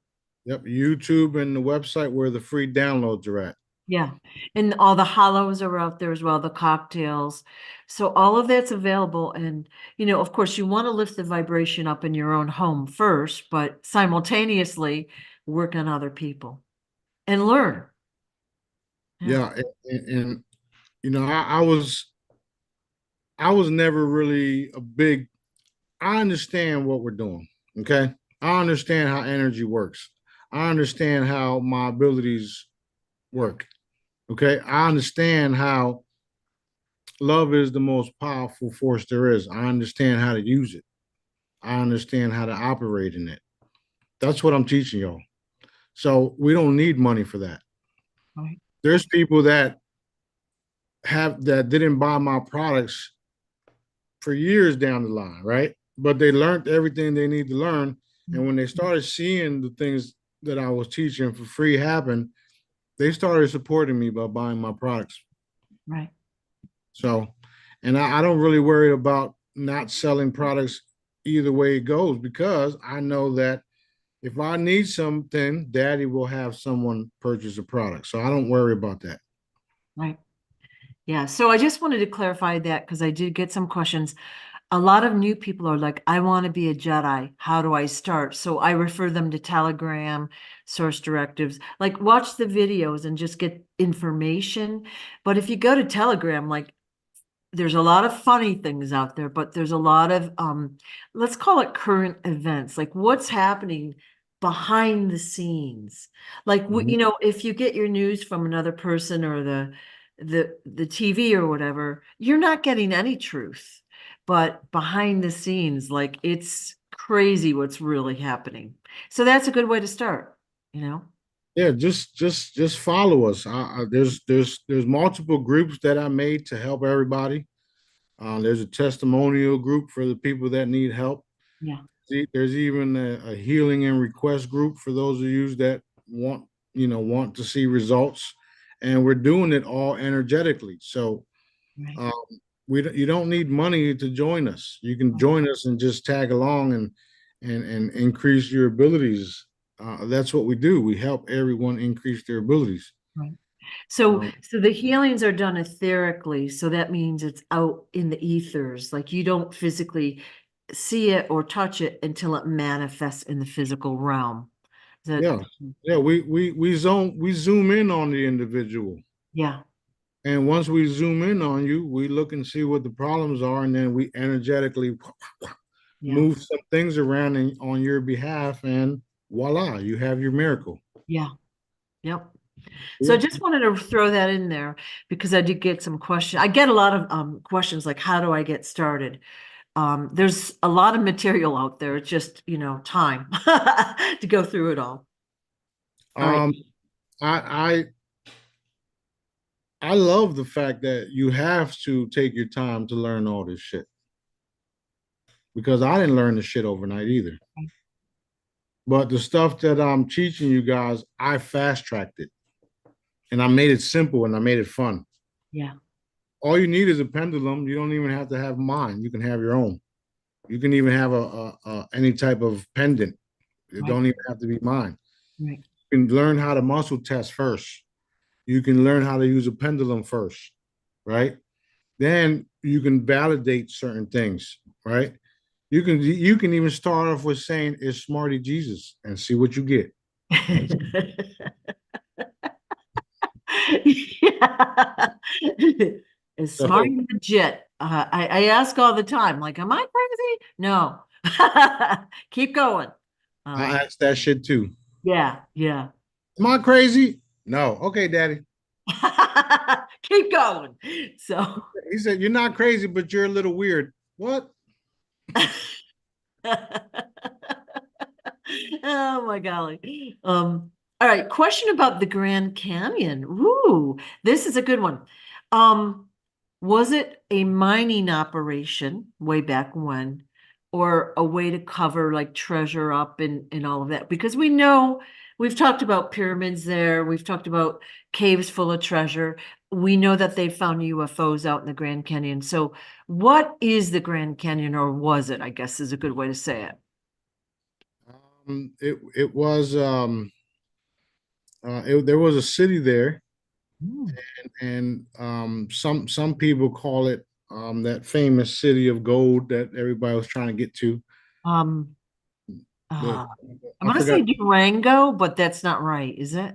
Yep. YouTube and the website where the free downloads are at. Yeah. And all the hollows are out there as well, the cocktails. So all of that's available. And, of course, you want to lift the vibration up in your own home first, but simultaneously work on other people and learn. Yeah. And I was never really a big. I understand what we're doing. Okay. I understand how energy works. I understand how my abilities work. Okay. I understand how love is the most powerful force there is. I understand how to use it. I understand how to operate in it. That's what I'm teaching y'all. So we don't need money for that. Right. There's people that didn't buy my products for years down the line, right? But they learned everything they need to learn. And when they started seeing the things that I was teaching for free happen, they started supporting me by buying my products. Right. So, and I don't really worry about not selling products either way it goes, because I know that if I need something, Daddy will have someone purchase a product. So I don't worry about that. Right. Yeah. So I just wanted to clarify that because I did get some questions. A lot of new people are like, I want to be a Jedi. How do I start? So I refer them to Telegram, Source Directives. Like, watch the videos and just get information. But if you go to Telegram, like, there's a lot of funny things out there, but there's a lot of let's call it current events, like what's happening behind the scenes. Like Mhm. if you get your news from another person or the TV or whatever, you're not getting any truth. But behind the scenes, like it's crazy what's really happening. So that's a good way to start, you know? Yeah, just follow us. There's multiple groups that I made to help everybody. There's a testimonial group for the people that need help. Yeah. There's even a healing and request group for those of you that want to see results, and we're doing it all energetically. So Right. um, you don't need money to join us. You can Right. join us and just tag along and increase your abilities. That's what we do. We help everyone increase their abilities. Right. So, Um, so the healings are done etherically. So that means it's out in the ethers. Like you don't physically see it or touch it until it manifests in the physical realm. Is that, Yeah. Yeah. We zoom in on the individual. yeah, And once we zoom in on you, we look and see what the problems are, and then we energetically yeah, move some things around on your behalf, and voila, you have your miracle. yeah, yep. So I Yeah. just wanted to throw that in there because I did get some questions. I get a lot of questions like, how do I get started? There's a lot of material out there. It's just, time to go through it all. All right. Um, I I love the fact that you have to take your time to learn all this shit because I didn't learn the shit overnight either. But the stuff that I'm teaching you guys, I fast tracked it and I made it simple and I made it fun. Yeah. All you need is a pendulum. You don't even have to have mine. You can have your own. You can even have any type of pendant. It Right. don't even have to be mine. Right. You can learn how to muscle test first. You can learn how to use a pendulum first, right? Then you can validate certain things, right? You can even start off with saying is Smarty Jesus and see what you get. Yeah. As smart So and legit. I ask all the time, like, am I crazy? No. Keep going. I Um, asked that shit too. yeah, yeah. Am I crazy? No. Okay, daddy. Keep going. So He said, you're not crazy, but you're a little weird. What? oh my golly. All right, question about the Grand Canyon. Ooh, this is a good one. Um, was it a mining operation way back when, or a way to cover like treasure up and all of that? Because we know we've talked about pyramids there, we've talked about caves full of treasure. We know that they found UFOs out in the Grand Canyon. So what is the Grand Canyon, or was it, I guess is a good way to say it. It was there was a city there, Mm. and some people call it that famous city of gold that everybody was trying to get to. Um, The uh, I'm I gonna forgot. say Durango, but that's not right, is it?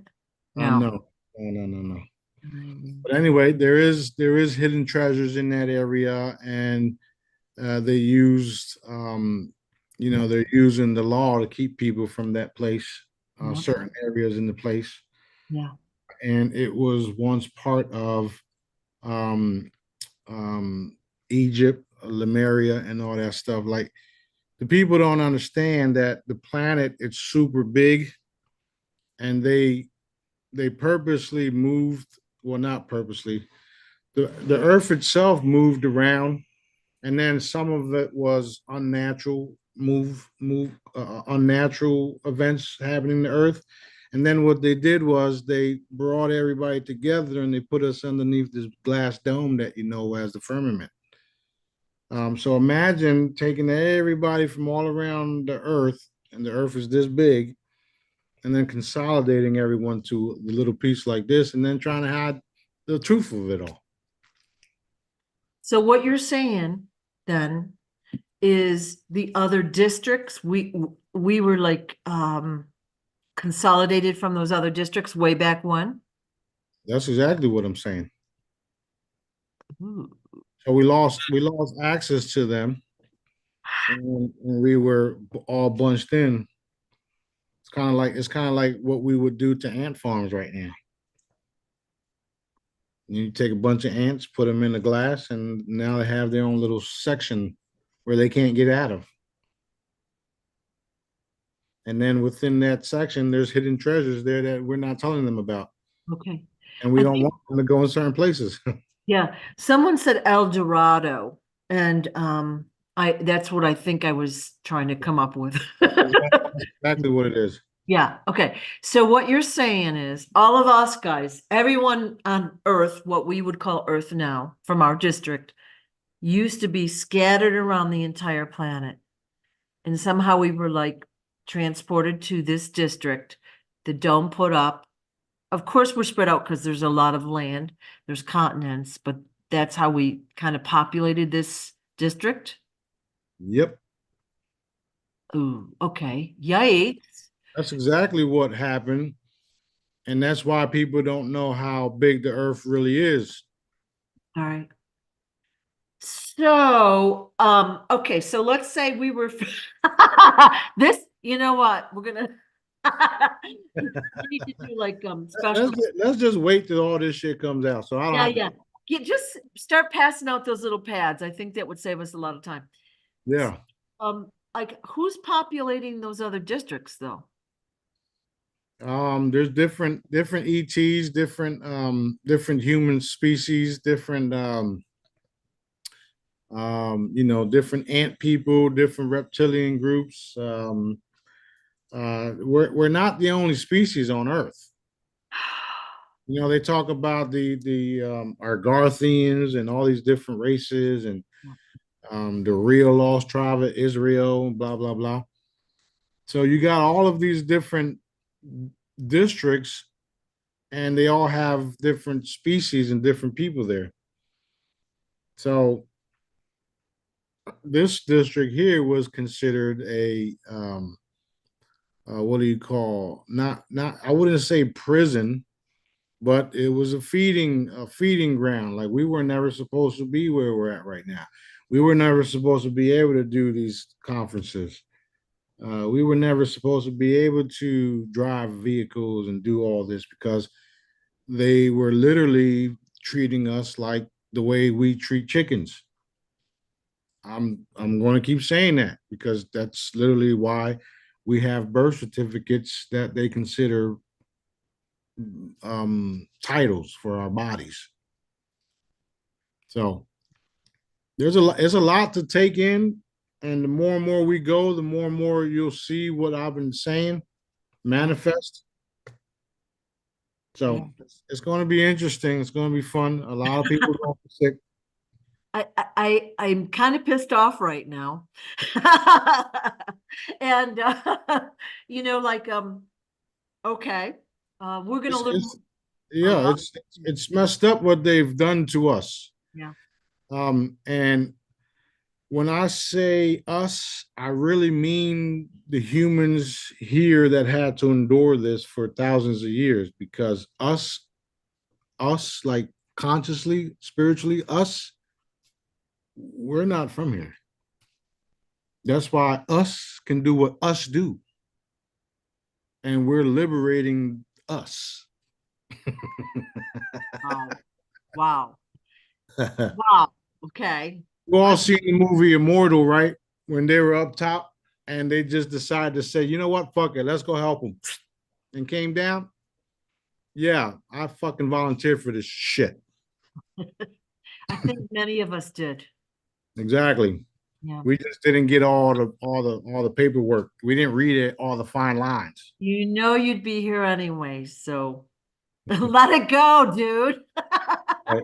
No. No, no. Mm. But anyway, there is hidden treasures in that area, and they used they're using the law to keep people from that place, Yeah, certain areas in the place, yeah. and it was once part of um, Egypt, Lemuria, and all that stuff. Like the people don't understand that the planet it's super big, and they purposely moved. Well, not purposely. The Earth itself moved around, and then some of it was unnatural unnatural events happening to Earth. And then what they did was they brought everybody together and they put us underneath this glass dome that you know as the firmament. So imagine taking everybody from all around the Earth, and the Earth is this big, and then consolidating everyone to a little piece like this, and then trying to hide the truth of it all. So what you're saying then is the other districts, we were like consolidated from those other districts way back when? That's exactly what I'm saying. Ooh. So we lost access to them, and we were all bunched in. It's kind of like what we would do to ant farms right now. You take a bunch of ants, put them in a glass, and now they have their own little section where they can't get out of. And then within that section, there's hidden treasures there that we're not telling them about, Okay. and we I don't think, want them to go in certain places. yeah, someone said El Dorado, and that's what I think I was trying to come up with. That's exactly what it is. Yeah, okay. So what you're saying is all of us guys, everyone on Earth, what we would call Earth now from our district, used to be scattered around the entire planet. And somehow we were like transported to this district, the dome put up. Of course, we're spread out because there's a lot of land, there's continents, but that's how we kind of populated this district. Yep. Ooh, okay. Yikes. That's exactly what happened. And that's why people don't know how big the earth really is. All right. So, okay, so let's say we were this, you know what, we're gonna we need to do like special. Let's just wait till all this shit comes out. So I don't Yeah, have to. yeah. Just start passing out those little pads. I think that would save us a lot of time. Yeah. Like who's populating those other districts though? There's different ETs, different human species, different ant people, different reptilian groups. We're not the only species on Earth. They talk about the Argarthians and all these different races and the real lost tribe of Israel, blah blah blah. So you got all of these different districts, and they all have different species and different people there. So this district here was considered a what do you call, not I wouldn't say prison, but it was a feeding ground. Like we were never supposed to be where we're at right now. We were never supposed to be able to do these conferences. We were never supposed to be able to drive vehicles and do all this because they were literally treating us like the way we treat chickens. I'm going to keep saying that because that's literally why we have birth certificates that they consider titles for our bodies. So there's a lot to take in, and the more and more we go, the more and more you'll see what I've been saying manifest. So Yeah. it's going to be interesting. It's going to be fun. A lot of people are going to be sick. I'm kind of pissed off right now. And like okay. We're gonna It's, learn it's a yeah, lot. it's messed up what they've done to us. Yeah. And when I say us, I really mean the humans here that had to endure this for thousands of years because us like consciously, spiritually, us, we're not from here. That's why us can do what us do. And we're liberating us. Wow. Wow. You Wow. Okay. all I seen the movie Immortal, right? When they were up top and they just decided to say, you know what, fuck it, let's go help them. And came down. Yeah, I fucking volunteered for this shit. think many of us did. Exactly. Yeah. We just didn't get all the paperwork. We didn't read it, all the fine lines. You'd be here anyway, so let it go, dude. Right.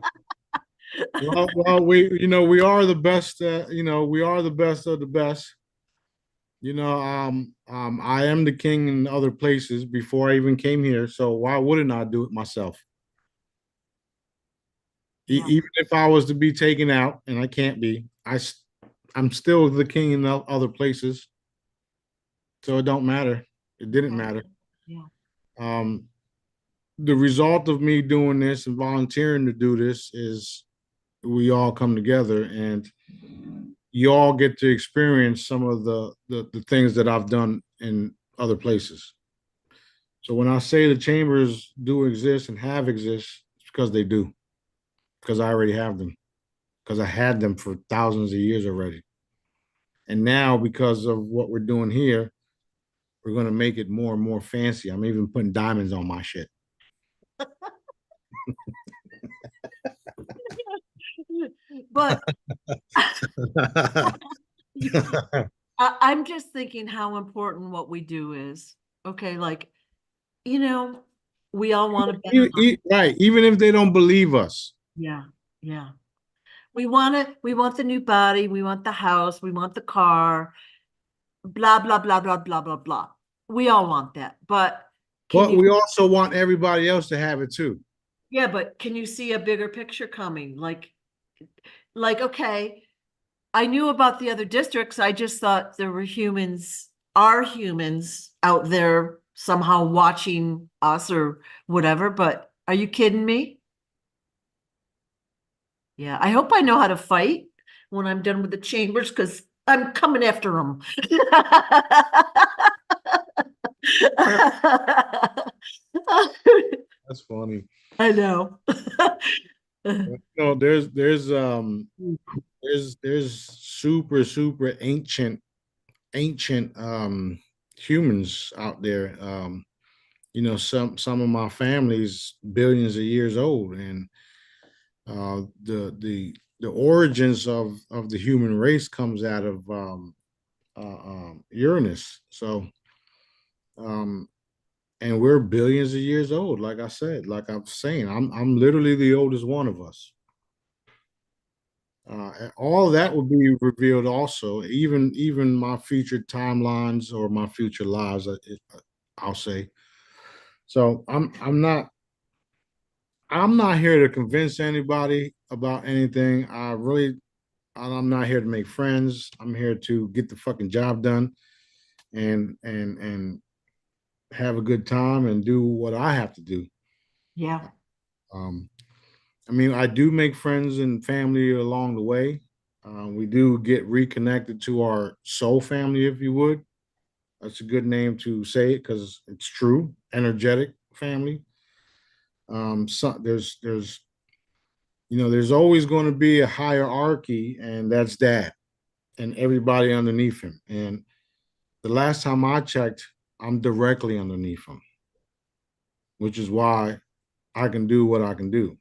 Well, we are the best. We are the best of the best. I am the king in other places before I even came here. So why wouldn't I do it myself? Yeah. Even if I was to be taken out, and I can't be, I'm still the king in the other places. So it don't matter. It didn't Okay. matter. Yeah. Um, the result of me doing this and volunteering to do this is we all come together and you all get to experience some of the things that I've done in other places. So when I say the chambers do exist and have exist, it's because they do, because I already have them, because I had them for thousands of years already. And now, because of what we're doing here, we're going to make it more and more fancy. I'm even putting diamonds on my shit. But I'm just thinking how important what we do is. Okay, like, you know, we all want a better life. Right. Even if they don't believe us. Yeah, yeah. We want the new body, we want the house, we want the car, blah, blah, blah, blah, blah, blah, blah. We all want that. But can But you, we also want everybody else to have it too. yeah, but can you see a bigger picture coming? Like, okay, I knew about the other districts. I just thought there were humans, are humans out there somehow watching us or whatever, but are you kidding me? Yeah, I hope I know how to fight when I'm done with the chambers because I'm coming after them. That's funny. I know. No, there's super ancient humans out there. Some of my family's billions of years old, and the origins of the human race comes out of Uranus. So um, and we're billions of years old. Like I said, like I'm saying, I'm literally the oldest one of us. All that will be revealed also, even my future timelines or my future lives. I'll say. So I'm not here to convince anybody about anything. I'm not here to make friends. I'm here to get the fucking job done and have a good time and do what I have to do. Yeah. Um, I mean, I do make friends and family along the way. We do get reconnected to our soul family, if you would. That's a good name to say it because it's true. Energetic family. So there's always going to be a hierarchy, and that's dad and everybody underneath him. And the last time I checked, I'm directly underneath him, which is why I can do what I can do.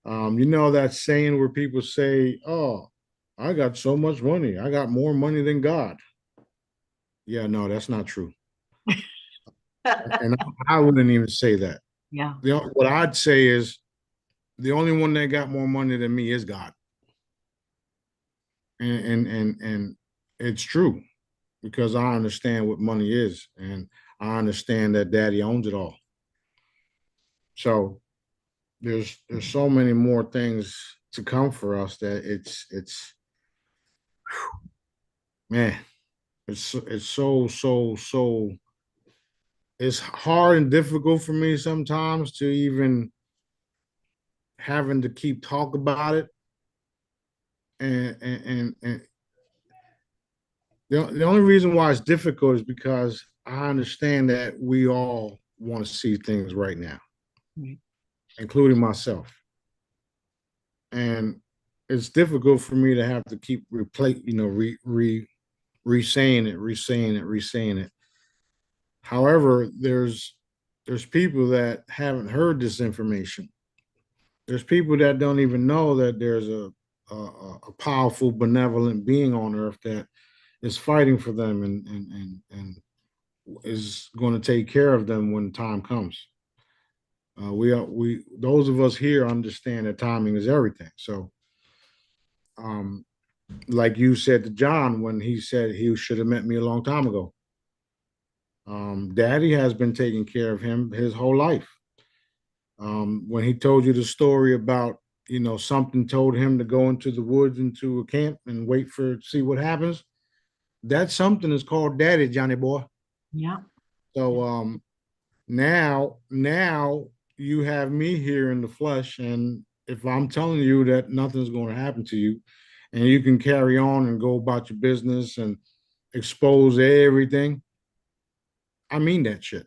That saying where people say, "Oh, I got so much money. I got more money than God." Yeah, no, that's not true. And I wouldn't even say that. Yeah. What I'd say is the only one that got more money than me is God. And it's true because I understand what money is and I understand that daddy owns it all. So there's so many more things to come for us that it's man, it's so it's hard and difficult for me sometimes to even having to keep talk about it and the only reason why it's difficult is because I understand that we all want to see things right now, Right. including myself. And it's difficult for me to have to keep replay, re-saying it, re-saying it, re-saying it. However, there's people that haven't heard this information. There's people that don't even know that there's a powerful, benevolent being on earth that is fighting for them and is going to take care of them when time comes. We those of us here understand that timing is everything. So, um, like you said to John when he said he should have met me a long time ago. Daddy has been taking care of him his whole life. When he told you the story about something told him to go into the woods into a camp and wait for see what happens. That something is called daddy, Johnny boy. Yeah. So now you have me here in the flesh, and if I'm telling you that nothing's going to happen to you, and you can carry on and go about your business and expose everything, I mean that shit.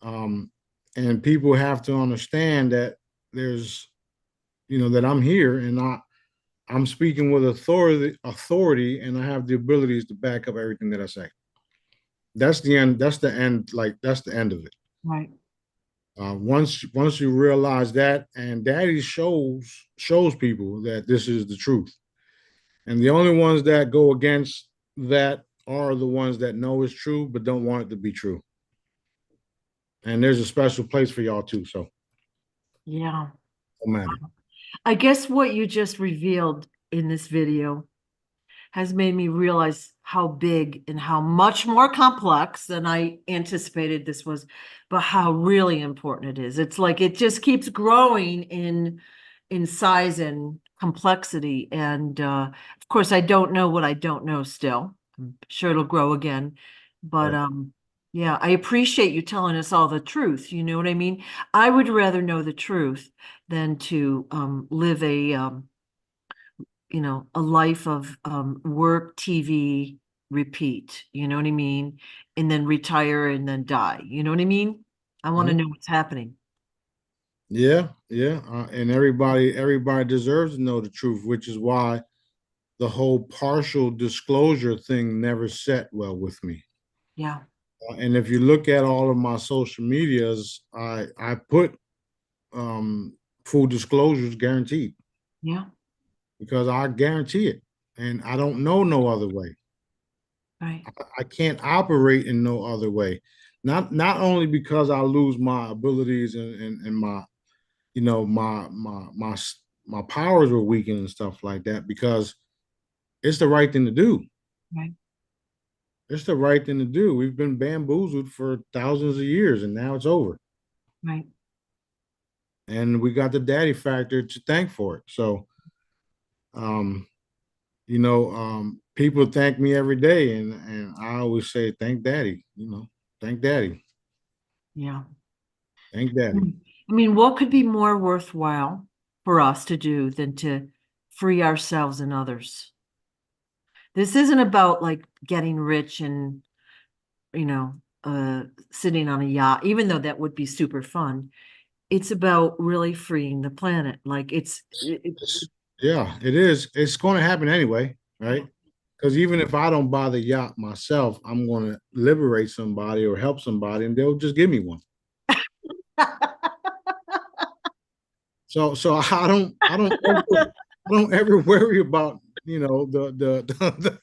Um, and people have to understand that there's, that I'm here and I'm speaking with authority, and I have the abilities to back up everything that I say. That's the end. That's the end. Like that's the end of it. Right. Once you realize that, and Daddy shows people that this is the truth, and the only ones that go against that are the ones that know it's true but don't want it to be true. And there's a special place for y'all too. So Yeah. no matter. I guess what you just revealed in this video has made me realize how big and how much more complex than I anticipated this was, but how really important it is. It's like it just keeps growing in size and complexity. And of course, I don't know what I don't know still. I'm sure it'll grow again. But Right. Yeah, I appreciate you telling us all the truth. You know what I mean? I would rather know the truth than to live a a life of work, TV, repeat. You know what I mean? And then retire and then die. You know what I mean? I want to Mhm. know what's happening. Yeah, yeah, and everybody deserves to know the truth, which is why the whole partial disclosure thing never set well with me. Yeah, And if you look at all of my social medias, I put um, full disclosures guaranteed yeah, because I guarantee it, and I don't know no other way. right. I can't operate in no other way. Not only because I lose my abilities and my my powers were weakened and stuff like that, because it's the right thing to do. Right, It's the right thing to do. We've been bamboozled for thousands of years, and now it's over. right. And we got the daddy factor to thank for it. So, um, people thank me every day, and I always say, thank daddy. Thank daddy, Yeah. thank daddy. I mean, what could be more worthwhile for us to do than to free ourselves and others? This isn't about like getting rich and, you know, sitting on a yacht, even though that would be super fun. It's about really freeing the planet. Like Yeah, it is. It's going to happen anyway, yeah. right? Because even if I don't buy the yacht myself, I'm going to liberate somebody or help somebody, and they'll just give me one. So I don't ever worry about the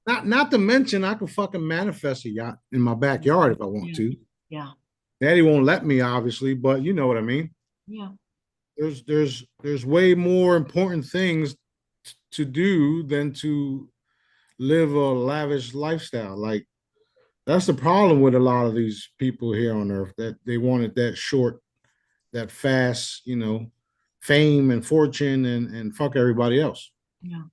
not to mention I can fucking manifest a yacht in my backyard if I want Yeah. to. Yeah. Daddy won't let me, obviously, but you know what I mean. Yeah. There's way more important things to do than to live a lavish lifestyle. Like that's the problem with a lot of these people here on earth, that they wanted that short, that fast, fame and fortune, and fuck everybody else. Yeah.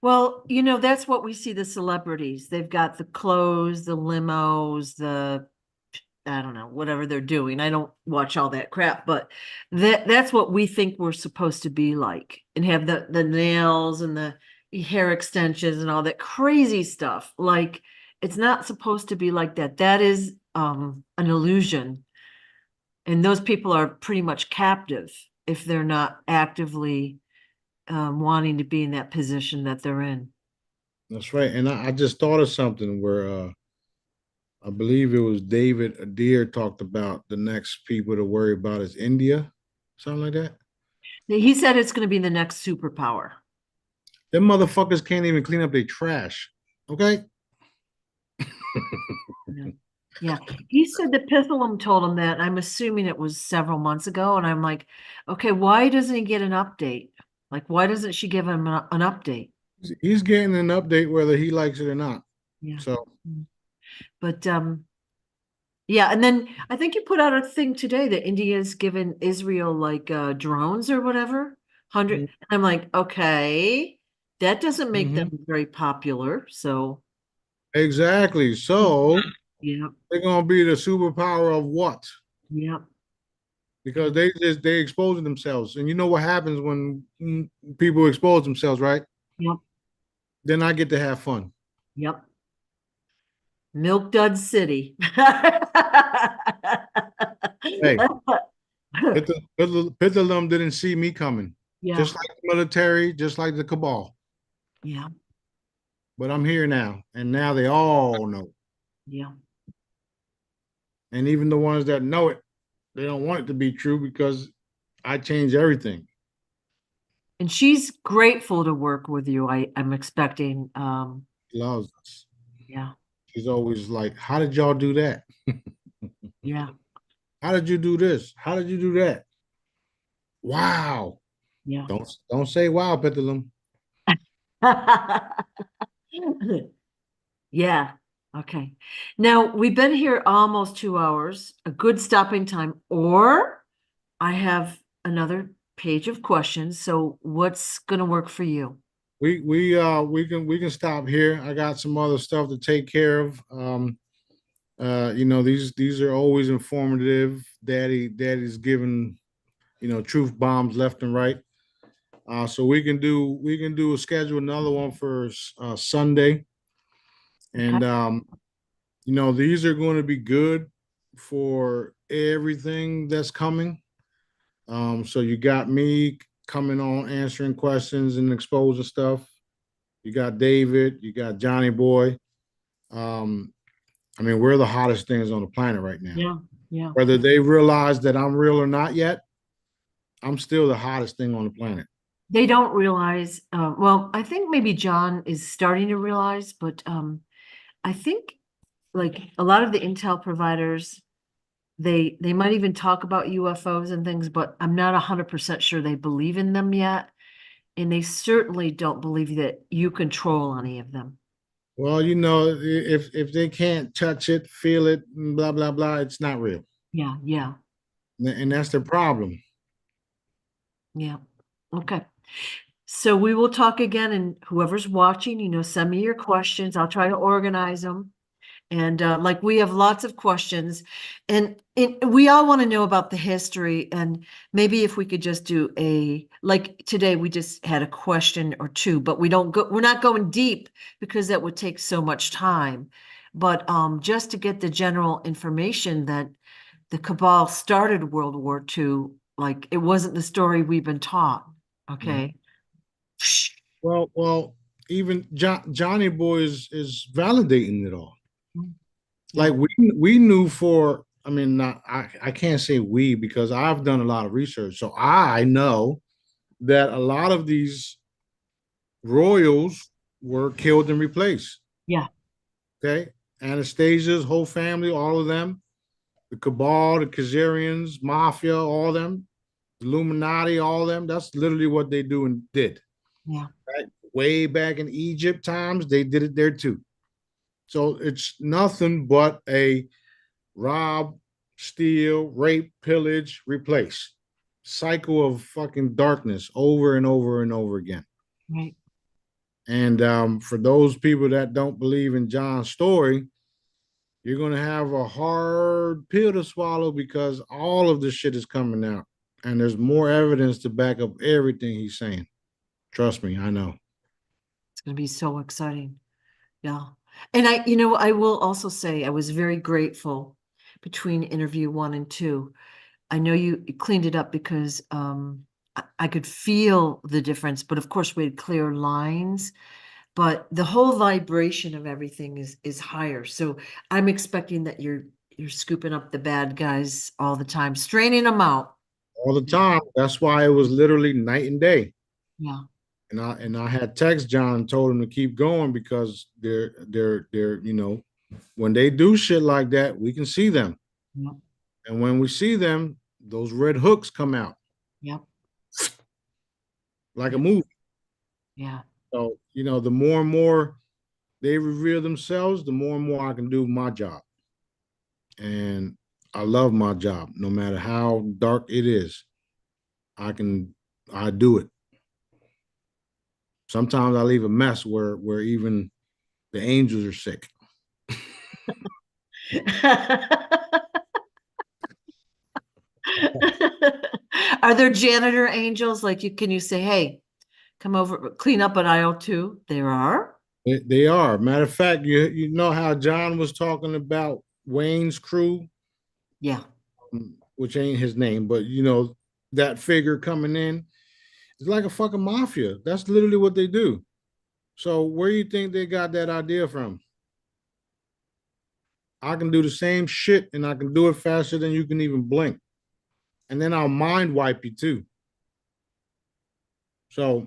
Well, that's what we see the celebrities. They've got the clothes, the limos, I don't know, whatever they're doing. I don't watch all that crap, but that's what we think we're supposed to be like, and have the nails and the hair extensions and all that crazy stuff. Like it's not supposed to be like that. That is an illusion. And those people are pretty much captive if they're not actively wanting to be in that position that they're in. That's right. And I just thought of something where I believe it was David Adair talked about the next people to worry about is India, something like that. He said it's going to be the next superpower. Them motherfuckers can't even clean up their trash. Okay. Yeah. Yeah. He said that Pitholem told him that. I'm assuming it was several months ago. And I'm like, okay, why doesn't he get an update? Like, why doesn't she give him an update? He's getting an update whether he likes it or not. Yeah. So Mm. But yeah, and then I think you put out a thing today that India's given Israel like drones or whatever. 100. And I'm like, okay, that doesn't make them mhm. very popular. So Exactly. So yeah, they're gonna be the superpower of what? yeah, Because they exposing themselves, and you know what happens when people expose themselves, right? yep, Then I get to have fun. yep. Milk Dud City. Hey, Pitholem didn't see me coming, Yeah, just like the military, just like the cabal. yeah, But I'm here now, and now they all know. yeah. And even the ones that know it, they don't want it to be true because I change everything. And she's grateful to work with you. I'm expecting. She loves us. Yeah, She's always like, "How did y'all do that? yeah, How did you do this? How did you do that? Wow!" yeah. Don't say wow, Pitholem. Yeah. Okay. Now we've been here almost 2 hours, a good stopping time, or I have another page of questions. So what's gonna work for you? We can stop here. I got some other stuff to take care of. These are always informative. Daddy's giving, truth bombs left and right. So we can do a schedule another one for Sunday, Okay. and these are going to be good for everything that's coming. So you got me coming on answering questions and exposing stuff. You got David, you got Johnny Boy. Um, I mean, we're the hottest things on the planet right now. Yeah. Yeah. Whether they realize that I'm real or not yet, I'm still the hottest thing on the planet. They don't realize, well, I think maybe John is starting to realize, but I think like a lot of the intel providers, they might even talk about UFOs and things, but I'm not 100% sure they believe in them yet. And they certainly don't believe that you control any of them. Well, if they can't touch it, feel it, blah blah blah, it's not real, Yeah, yeah, and that's the problem. yeah. Okay. So we will talk again, and whoever's watching, send me your questions. I'll try to organize them. And like we have lots of questions, and we all want to know about the history. And maybe if we could just do like today, we just had a question or two, but we're not going deep because that would take so much time. But just to get the general information that the cabal started World War II, like it wasn't the story we've been taught. Mhm. Okay. Well, even Johnny Boy is validating it all. Yeah, Like we knew for, I mean, not I can't say we because I've done a lot of research, so I know that a lot of these royals were killed and replaced. yeah, Okay, Anastasia's whole family, all of them, the cabal, the Khazarians, mafia, all of them, the Illuminati, all of them. That's literally what they do and did. yeah, Right? Way back in Egypt times, they did it there too. So it's nothing but a rob, steal, rape, pillage, replace cycle of fucking darkness over and over and over again. right. And for those people that don't believe in John's story, you're going to have a hard pill to swallow because all of this shit is coming out. And there's more evidence to back up everything he's saying. Trust me, I know. It's going to be so exciting. Yeah. And I will also say I was very grateful between interview one and two. I know you cleaned it up because I could feel the difference, but of course we had clear lines, but the whole vibration of everything is higher. So I'm expecting that you're scooping up the bad guys all the time, straining them out. All the time. That's why it was literally night and day. Yeah. And I had text John and told him to keep going because they're when they do shit like that, we can see them. Yep. And when we see them, those red hooks come out Yep. like a Yep. movie. Yeah. So, the more and more they reveal themselves, the more and more I can do my job. And I love my job, no matter how dark it is. I do it. Sometimes I leave a mess where even the angels are sick. Are there janitor angels? Like can you say, hey, come over, clean up at aisle two? There are. They are. Matter of fact, you know how John was talking about Wayne's crew, Yeah. which ain't his name, but that figure coming in. It's like a fucking mafia. That's literally what they do. So where do you think they got that idea from? I can do the same shit and I can do it faster than you can even blink. And then I'll mind wipe you too. So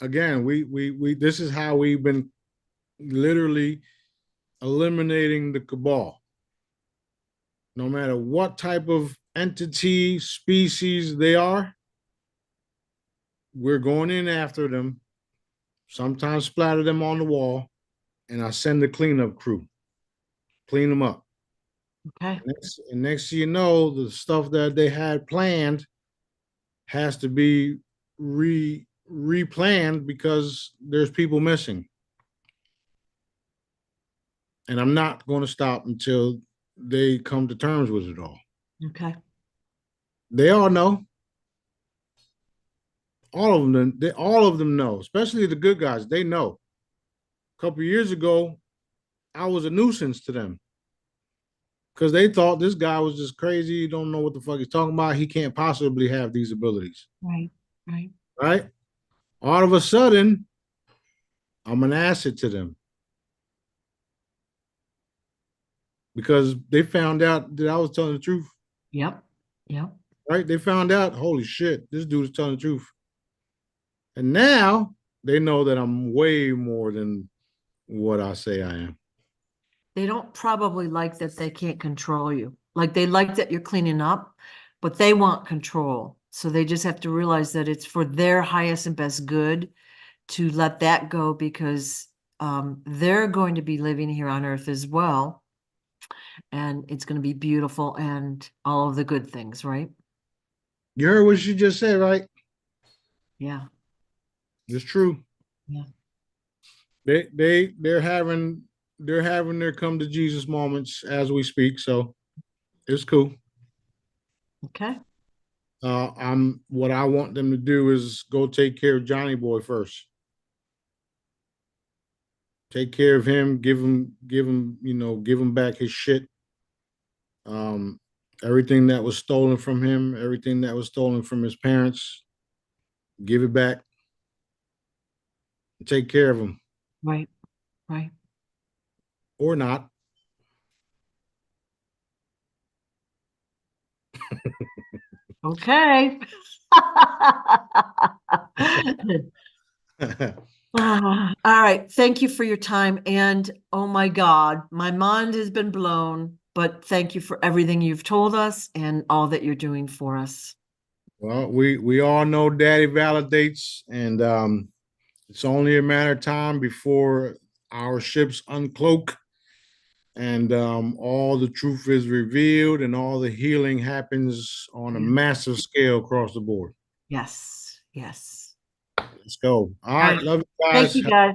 again, we this is how we've been literally eliminating the cabal. No matter what type of entity, species they are, we're going in after them, sometimes splatter them on the wall, and I send the cleanup crew, clean them up. Okay. And next thing you know, the stuff that they had planned has to be replanned because there's people missing. and I'm not going to stop until they come to terms with it all. Okay. They all know. All of them know, especially the good guys. They know. A couple of years ago, I was a nuisance to them because they thought this guy was just crazy. He don't know what the fuck he's talking about. He can't possibly have these abilities. Right. Right. Right? All of a sudden, I'm an asset to them because they found out that I was telling the truth. Yep. Yep. Right? They found out, holy shit, this dude is telling the truth. And now they know that I'm way more than what I say I am. They don't probably like that they can't control you. Like they like that you're cleaning up, but they want control. So they just have to realize that it's for their highest and best good to let that go, because they're going to be living here on Earth as well. And it's going to be beautiful and all of the good things, right? You heard what she just said, right? Yeah. It's true. Yeah. They're having their come to Jesus moments as we speak. So it's cool. Okay. I'm what I want them to do is go take care of Johnny Boy first. Take care of him, give him back his shit. Um, everything that was stolen from him, everything that was stolen from his parents, give it back. Take care of him. Right. Right. Or not. Okay. All right. Thank you for your time. And oh my God, my mind has been blown, but thank you for everything you've told us and all that you're doing for us. Well, we all know Daddy validates, and it's only a matter of time before our ships uncloak and all the truth is revealed and all the healing happens on a massive scale across the board. Yes. Yes. Let's go. All All right, right. love you Thank guys. you, guys.